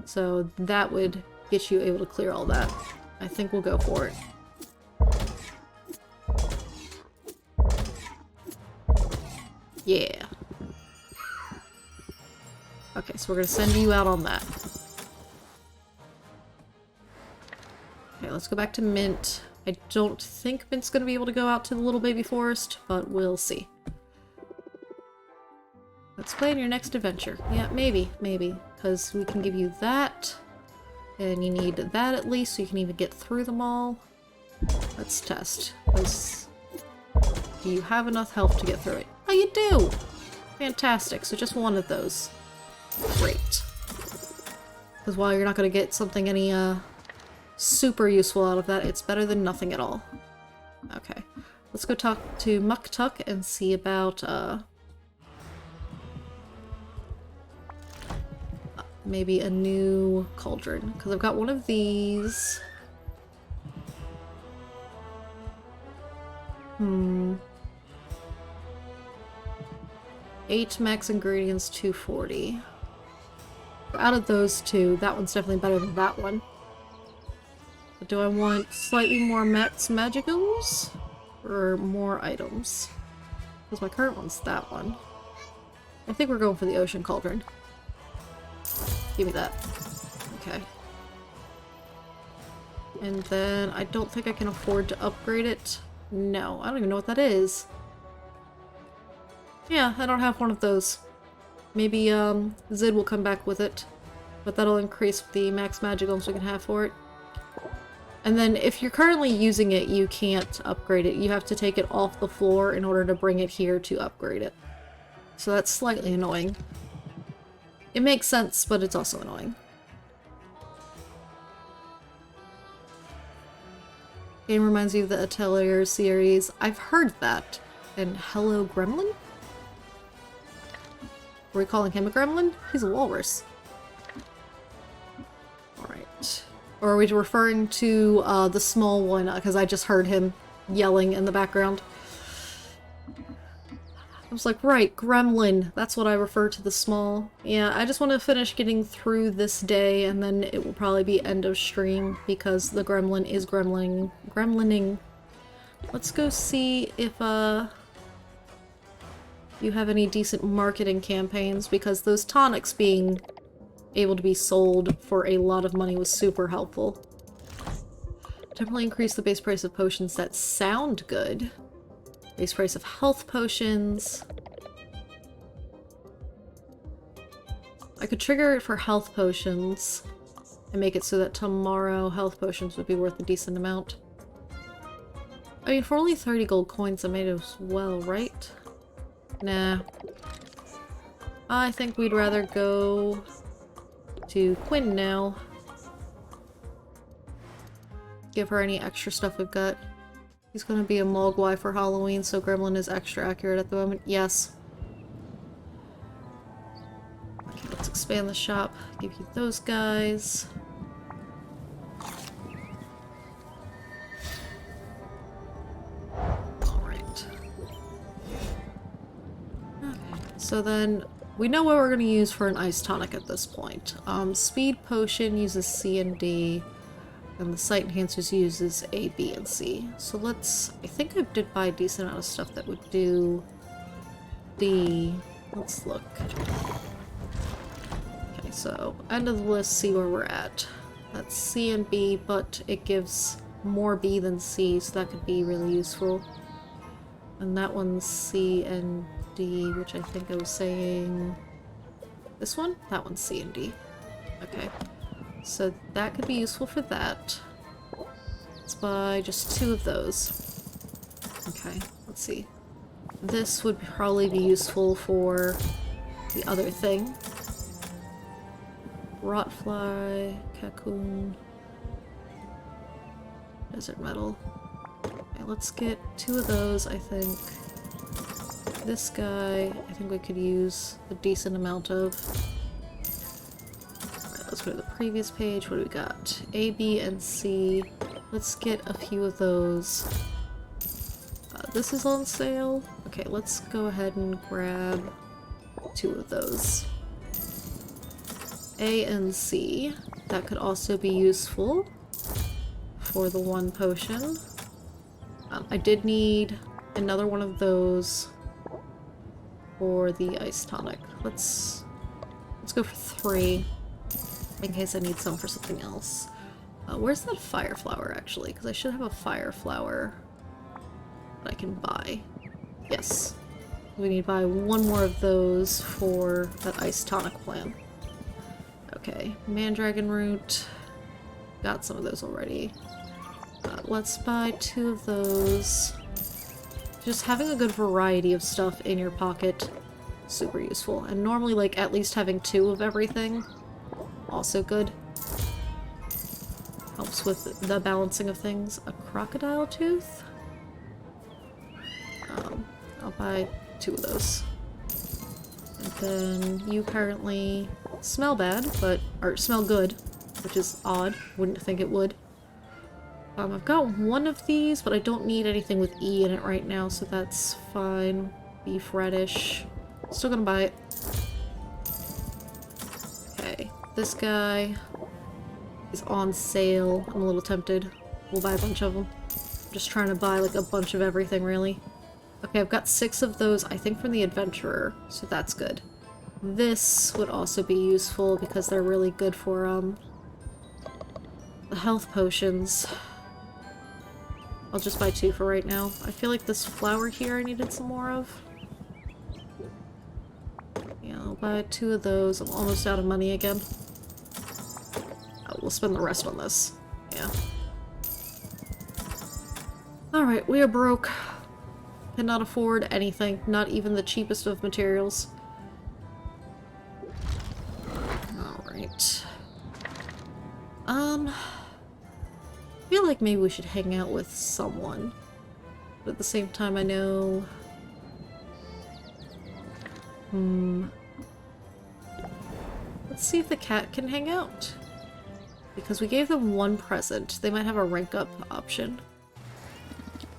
So that would get you able to clear all that. I think we'll go for it. Yeah. Okay, so we're gonna send you out on that. Okay, let's go back to Mint. I don't think Mint's gonna be able to go out to the little baby forest, but we'll see. Let's plan your next adventure. Yeah, maybe, because we can give you that, and you need that at least, so you can even get through them all. Let's test. Do you have enough health to get through it? Oh, you do! Fantastic, so just one of those. Great. Because while you're not going to get something any, super useful out of that, it's better than nothing at all. Okay. Let's go talk to Muktuk and see about, maybe a new cauldron. Because I've got one of these. 8 max ingredients, 240. Out of those two, that one's definitely better than that one. But do I want slightly more max magicals? Or more items? Because my current one's that one. I think we're going for the ocean cauldron. Give me that. Okay. And then I don't think I can afford to upgrade it. No, I don't even know what that is. Yeah, I don't have one of those. Maybe Zid will come back with it. But that'll increase the max magicals we can have for it. And then if you're currently using it, you can't upgrade it. You have to take it off the floor in order to bring it here to upgrade it. So that's slightly annoying. It makes sense, but it's also annoying. Game reminds you of the Atelier series. I've heard that. And Hello Gremlin? Are we calling him a gremlin? He's a walrus. Alright. Or are we referring to the small one? Because I just heard him yelling in the background. I was like, right, gremlin. That's what I refer to the small. Yeah, I just want to finish getting through this day, and then it will probably be end of stream, because the gremlin is gremlining. Let's go see if, you have any decent marketing campaigns, because those tonics being able to be sold for a lot of money was super helpful. Definitely increase the base price of potions that sound good. Base price of health potions. I could trigger it for health potions and make it so that tomorrow health potions would be worth a decent amount. I mean, for only 30 gold coins I made as well, right? Nah. I think we'd rather go to Quinn now. Give her any extra stuff we've got. He's gonna be a Mogwai for Halloween, so Gremlin is extra accurate at the moment. Yes. Okay, let's expand the shop. Give you those guys. Alright. Okay, so then we know what we're gonna use for an ice tonic at this point. Speed potion uses C and D. And the sight enhancers uses A, B, and C. So let's... I think I did buy a decent amount of stuff that would do D. Let's look. Okay, so end of the list, see where we're at. That's C and B, but it gives more B than C, so that could be really useful. And that one's C and D, which I think I was saying... This one? That one's C and D. Okay. So that could be useful for that. Let's buy just 2 of those. Okay, let's see. This would probably be useful for the other thing. Rotfly, cocoon, desert metal. Okay, let's get 2 of those, I think. This guy, I think we could use a decent amount of. Let's go to the previous page. What do we got? A, B, and C. Let's get a few of those. This is on sale. Okay, let's go ahead and grab 2 of those. A and C. That could also be useful for the one potion. I did need another one of those for the ice tonic. Let's go for 3 in case I need some for something else. Where's that fire flower actually? Because I should have a fire flower that I can buy. Yes. We need to buy one more of those for that ice tonic plan. Okay, mandragon root. Got some of those already. Let's buy 2 of those. Just having a good variety of stuff in your pocket, super useful. And normally, like, at least having 2 of everything, also good. Helps with the balancing of things. A crocodile tooth? I'll buy 2 of those. And then you currently smell bad, or smell good, which is odd. Wouldn't think it would. I've got one of these, but I don't need anything with E in it right now, so that's fine. Beef radish. Still gonna buy it. Okay, this guy is on sale. I'm a little tempted. We'll buy a bunch of them. I'm just trying to buy like a bunch of everything, really. Okay, I've got 6 of those, I think from the Adventurer, so that's good. This would also be useful because they're really good for, the health potions. I'll just buy 2 for right now. I feel like this flower here I needed some more of. Yeah, I'll buy 2 of those. I'm almost out of money again. Oh, we'll spend the rest on this. Yeah. Alright, we are broke. Cannot afford anything. Not even the cheapest of materials. Alright. I feel like maybe we should hang out with someone. But at the same time, I know... Let's see if the cat can hang out. Because we gave them 1 present. They might have a rank up option.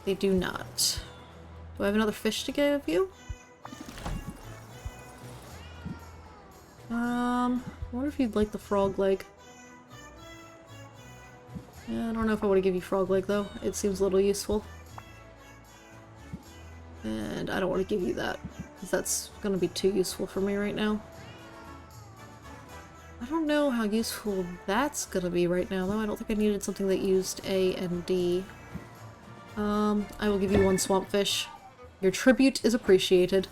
They do not. Do I have another fish to give you? I wonder if you'd like the frog leg. Yeah, I don't know if I want to give you frog leg though. It seems a little useful. And I don't want to give you that, because that's going to be too useful for me right now. I don't know how useful that's going to be right now though. I don't think I needed something that used A and D. I will give you 1 swamp fish. Your tribute is appreciated.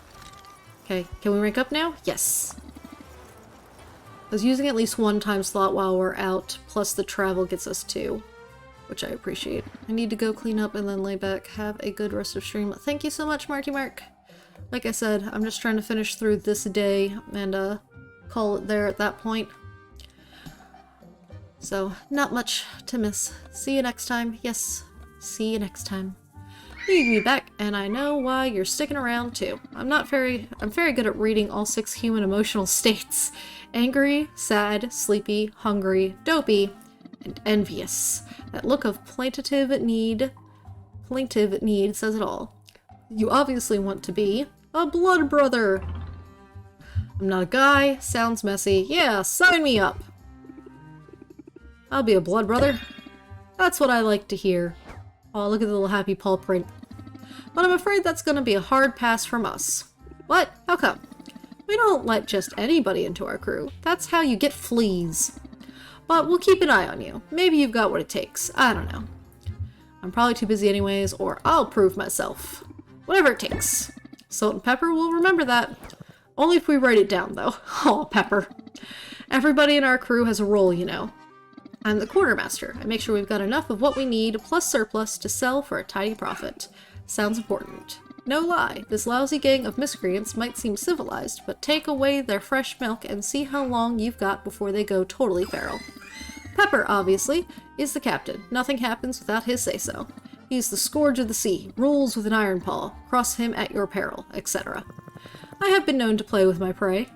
Okay, can we rank up now? Yes! I was using at least 1 time slot while we're out, plus the travel gets us 2, which I appreciate. I need to go clean up and then lay back. Have a good rest of stream. Thank you so much, Marky Mark! Like I said, I'm just trying to finish through this day and call it there at that point. So, not much to miss. See you next time. Yes, see you next time. Leave me back, and I know why you're sticking around too. I'm very good at reading all 6 human emotional states. Angry, sad, sleepy, hungry, dopey, and envious. That look of plaintive need says it all. You obviously want to be a blood brother. I'm not a guy, sounds messy. Yeah, sign me up. I'll be a blood brother. That's what I like to hear. Oh, look at the little happy paw print. But I'm afraid that's gonna be a hard pass from us. What? How come? We don't let just anybody into our crew. That's how you get fleas. But we'll keep an eye on you. Maybe you've got what it takes. I don't know. I'm probably too busy anyways, or I'll prove myself. Whatever it takes. Salt and Pepper will remember that. Only if we write it down, though. Oh, Pepper. Everybody in our crew has a role, you know. I'm the quartermaster. I make sure we've got enough of what we need, plus surplus, to sell for a tidy profit. Sounds important. No lie, this lousy gang of miscreants might seem civilized, but take away their fresh milk and see how long you've got before they go totally feral. Pepper, obviously, is the captain. Nothing happens without his say-so. He's the scourge of the sea, rules with an iron paw, cross him at your peril, etc. I have been known to play with my prey,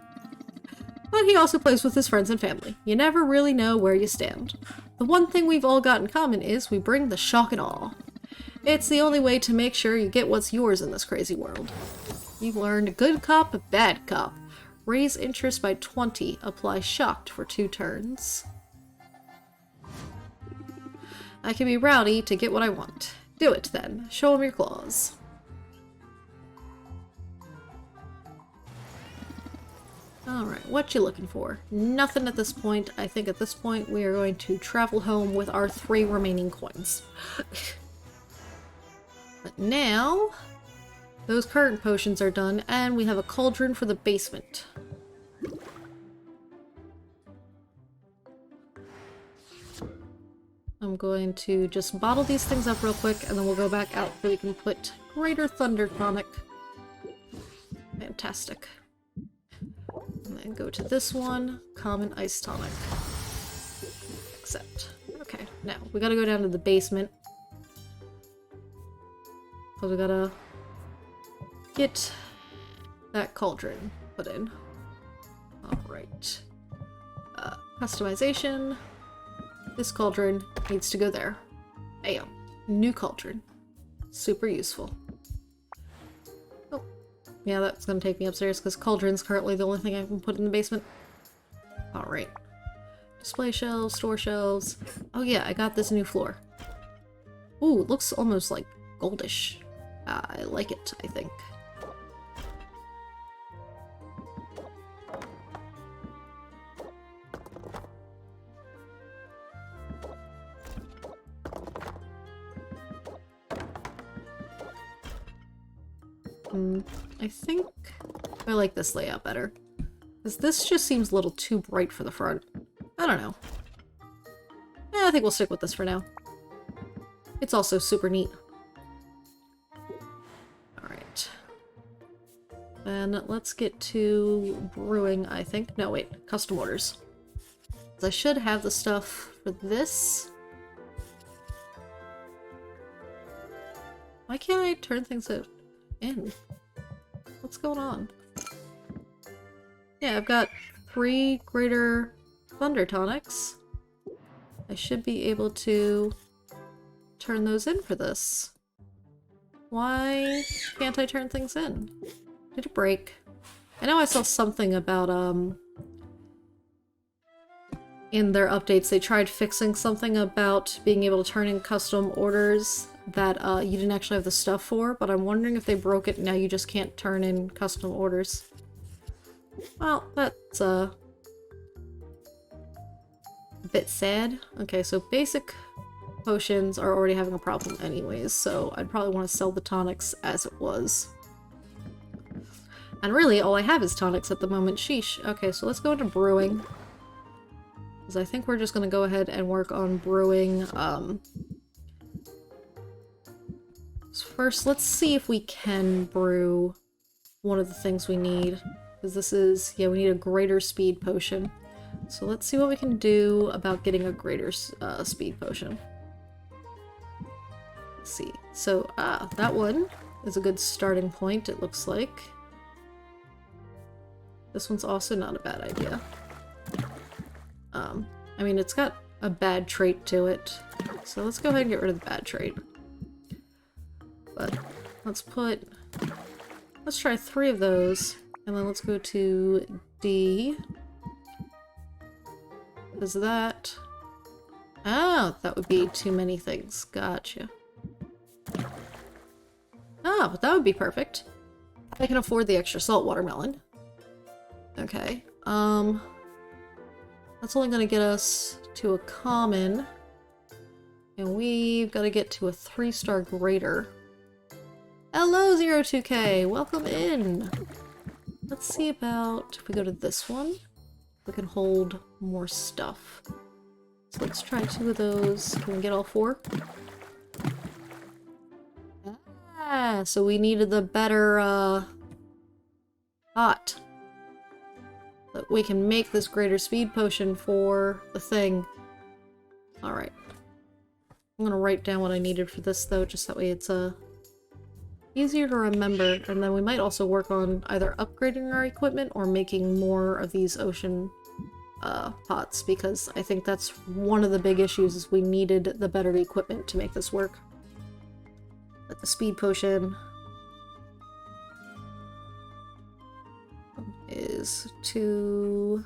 but he also plays with his friends and family. You never really know where you stand. The one thing we've all got in common is we bring the shock and awe. It's the only way to make sure you get what's yours in this crazy world. You've learned good cop, bad cop. Raise interest by 20. Apply shocked for 2 turns. I can be rowdy to get what I want. Do it then. Show him your claws. Alright, what you looking for? Nothing at this point. I think at this point we are going to travel home with our 3 remaining coins. But now, those current potions are done, and we have a cauldron for the basement. I'm going to just bottle these things up real quick, and then we'll go back out so we can put Greater Thunder Tonic. Fantastic. And then go to this one, Common Ice Tonic. Accept. Okay, now we gotta go down to the basement. Because we gotta get that cauldron put in. Alright. Customization. This cauldron needs to go there. Bam. New cauldron. Super useful. Oh. Yeah, that's gonna take me upstairs because cauldron's currently the only thing I can put in the basement. Alright. Display shelves, store shelves. Oh yeah, I got this new floor. Ooh, it looks almost like goldish. I like it, I think. I think I like this layout better. Because this just seems a little too bright for the front. I don't know. I think we'll stick with this for now. It's also super neat. Alright. Then let's get to brewing, I think. No, wait. Custom orders. I should have the stuff for this. Why can't I turn things in? What's going on? Yeah, I've got 3 Greater Thunder Tonics. I should be able to turn those in for this. Why can't I turn things in? Did it break? I know I saw something about, in their updates they tried fixing something about being able to turn in custom orders that you didn't actually have the stuff for, but I'm wondering if they broke it and now you just can't turn in custom orders. Well, that's a bit sad. Okay, so basic potions are already having a problem anyways, so I'd probably want to sell the tonics as it was. And really, all I have is tonics at the moment. Sheesh. Okay, so let's go into brewing. Because I think we're just going to go ahead and work on brewing, first, let's see if we can brew one of the things we need. Because this is, yeah, we need a greater speed potion. So let's see what we can do about getting a greater speed potion. Let's see. So, that one is a good starting point, it looks like. This one's also not a bad idea. I mean, it's got a bad trait to it. So let's go ahead and get rid of the bad trait. But let's try 3 of those, and then let's go to D. Is that... Oh, that would be too many things. Gotcha. Ah, but that would be perfect. I can afford the extra salt watermelon. Okay, that's only gonna get us to a common, and we've got to get to a 3-star greater. Hello, 02K! Welcome in! Let's see about if we go to this one. We can hold more stuff. So let's try 2 of those. Can we get all 4? Ah, so we needed the better, pot. But we can make this greater speed potion for the thing. Alright. I'm gonna write down what I needed for this, though, just that way it's, easier to remember, and then we might also work on either upgrading our equipment or making more of these ocean pots, because I think that's one of the big issues is we needed the better equipment to make this work. But the speed potion is 2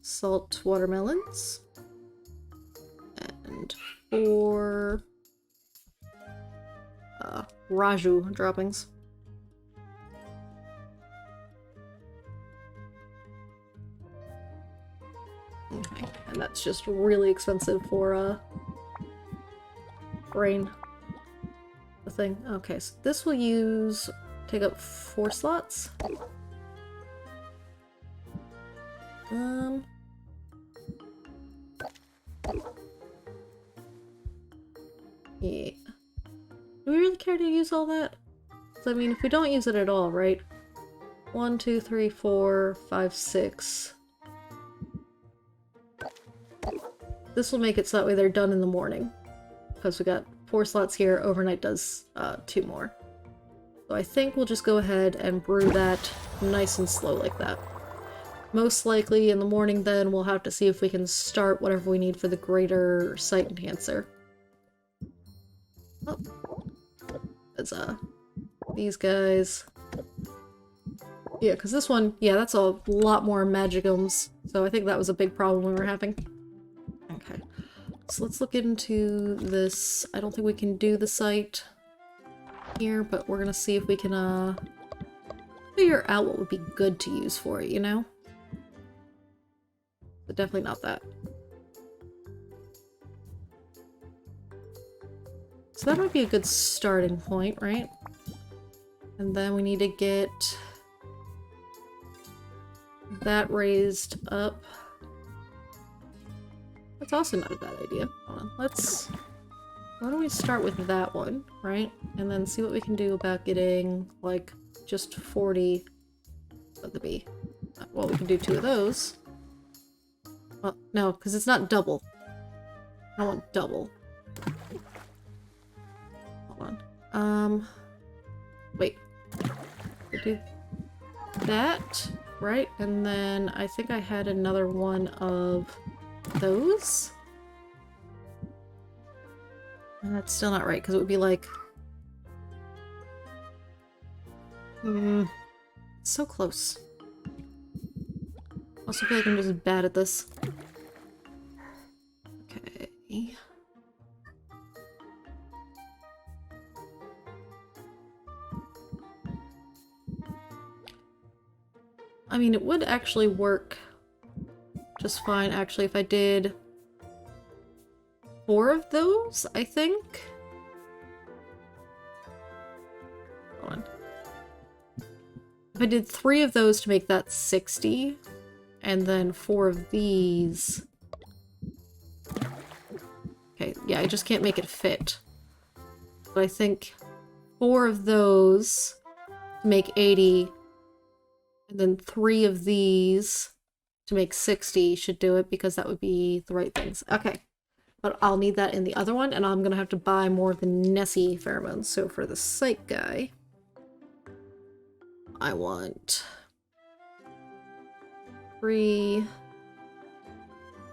salt watermelons and 4 raju droppings. Okay, and that's just really expensive for grain. The thing. Okay, so this will take up 4 slots. Yeah. Do we really care to use all that? 'Cause, I mean, if we don't use it at all, right? 1, 2, 3, 4, 5, 6. This will make it so that way they're done in the morning. Because we got 4 slots here, overnight does 2 more. So I think we'll just go ahead and brew that nice and slow like that. Most likely in the morning then we'll have to see if we can start whatever we need for the greater sight enhancer. Oh. As these guys. Yeah, because this one, yeah, that's a lot more magicums. So I think that was a big problem we were having. Okay. So let's look into this. I don't think we can do the site here, but we're gonna see if we can figure out what would be good to use for it, you know? But definitely not that. So that might be a good starting point, right? And then we need to get that raised up. That's also not a bad idea. Hold on, why don't we start with that one, right? And then see what we can do about getting, like, just 40 of the bee. Well, we can do 2 of those. Well, no, because it's not double. I don't want double. Hold on. Wait. We do that, right? And then I think I had another one of those? And that's still not right, because it would be like... so close. Also feel like I'm just bad at this. Okay. I mean, it would actually work just fine, actually, if I did 4 of those, I think. Hold on. If I did 3 of those to make that 60, and then 4 of these... Okay, yeah, I just can't make it fit. But I think 4 of those to make 80, and then 3 of these to make 60 should do it, because that would be the right things. Okay. But I'll need that in the other one, and I'm gonna have to buy more of the Nessie pheromones. So for the psych guy, I want 3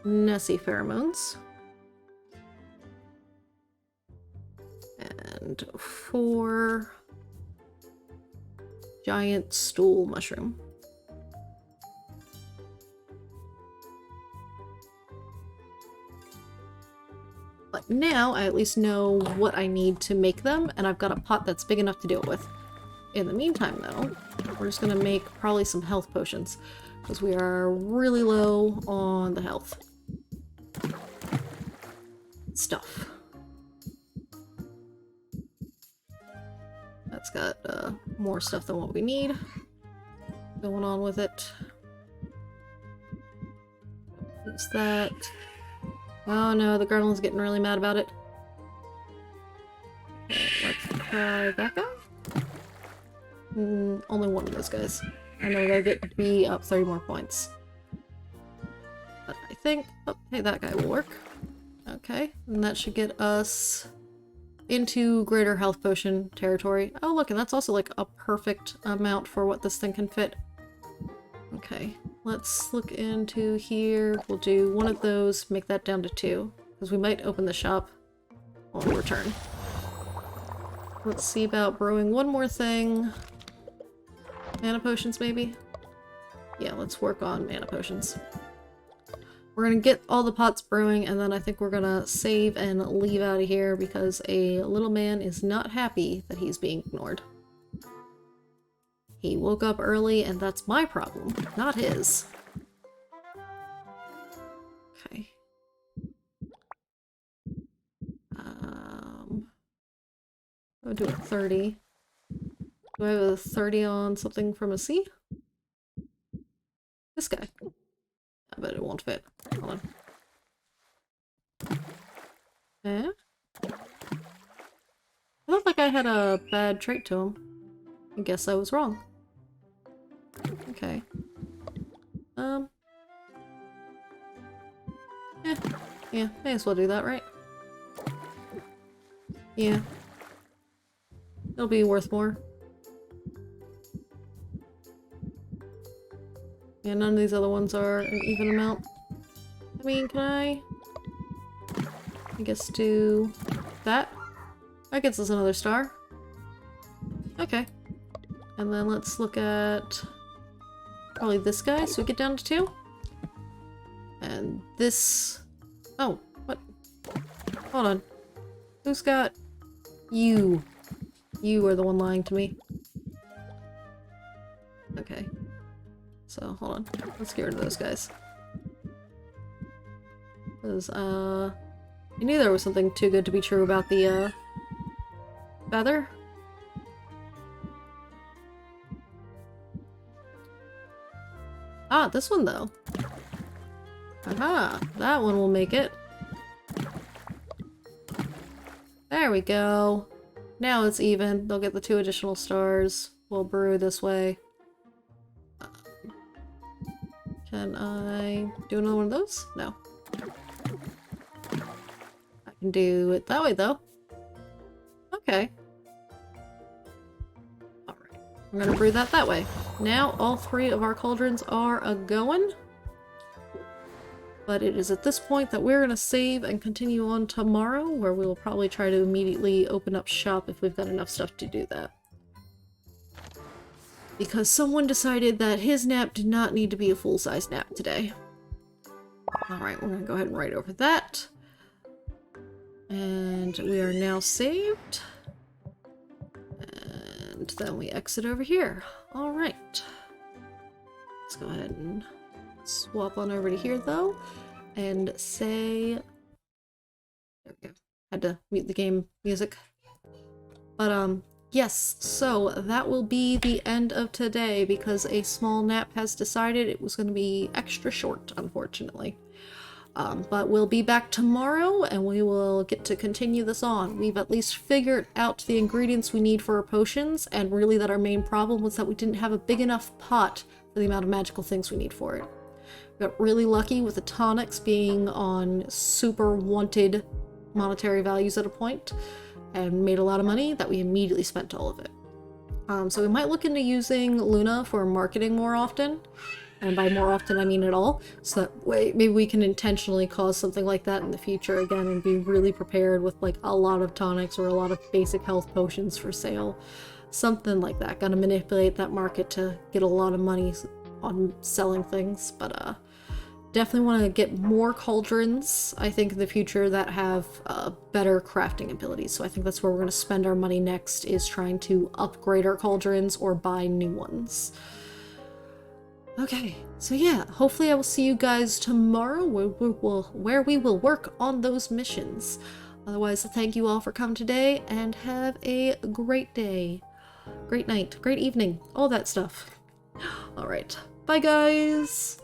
Nessie pheromones. And 4 giant stool mushroom. But now I at least know what I need to make them, and I've got a pot that's big enough to do it with. In the meantime, though, we're just gonna make probably some health potions, because we are really low on the health stuff. That's got more stuff than what we need going on with it. Use that. Oh no, the Garland's getting really mad about it. Okay, let's try that guy. Only one of those guys. I know they get B up 30 more points. But I think... Oh, hey, that guy will work. Okay, and that should get us into greater health potion territory. Oh look, and that's also like a perfect amount for what this thing can fit. Okay, let's look into here. We'll do one of those, make that down to 2, because we might open the shop when we return. Let's see about brewing one more thing. Mana potions, maybe? Yeah, let's work on mana potions. We're gonna get all the pots brewing, and then I think we're gonna save and leave out of here because a little man is not happy that he's being ignored. He woke up early, and that's my problem, not his. Okay. I'll do a 30. Do I have a 30 on something from a C? This guy. I bet it won't fit. Hold on. Eh? I felt like I had a bad trait to him. I guess I was wrong. Okay. Yeah, may as well do that, right? Yeah. It'll be worth more. Yeah, none of these other ones are an even amount. I mean, can I guess do that? That gets us another star. Okay. And then let's look at probably this guy, so we get down to 2. And this... Oh, what? Hold on. Who's got... You. You are the one lying to me. Okay. So, hold on. Let's get rid of those guys. Because, I knew there was something too good to be true about the, feather. Ah, this one, though. Aha! That one will make it. There we go. Now it's even. They'll get the 2 additional stars. We'll brew this way. Can I do another one of those? No. I can do it that way, though. Okay. Alright. I'm gonna brew that way. Now all 3 of our cauldrons are a-going. But it is at this point that we're gonna save and continue on tomorrow, where we will probably try to immediately open up shop if we've got enough stuff to do that. Because someone decided that his nap did not need to be a full-size nap today. Alright, we're gonna go ahead and write over that. And we are now saved. And then we exit over here. Alright. Let's go ahead and swap on over to here, though, and say... There we go. Had to mute the game music. But, yes, so that will be the end of today because a small nap has decided it was going to be extra short, unfortunately. But we'll be back tomorrow and we will get to continue this on. We've at least figured out the ingredients we need for our potions, and really that our main problem was that we didn't have a big enough pot for the amount of magical things we need for it. We got really lucky with the tonics being on super wanted monetary values at a point, and made a lot of money that we immediately spent all of it. So we might look into using Luna for marketing more often, and by more often I mean at all, so that way maybe we can intentionally cause something like that in the future again and be really prepared with like a lot of tonics or a lot of basic health potions for sale. Something like that. Gotta manipulate that market to get a lot of money on selling things, but definitely want to get more cauldrons, I think, in the future that have better crafting abilities. So I think that's where we're going to spend our money next, is trying to upgrade our cauldrons or buy new ones. Okay, so yeah, hopefully I will see you guys tomorrow where we will work on those missions. Otherwise, thank you all for coming today, and have a great day, great night, great evening, all that stuff. Alright, bye guys!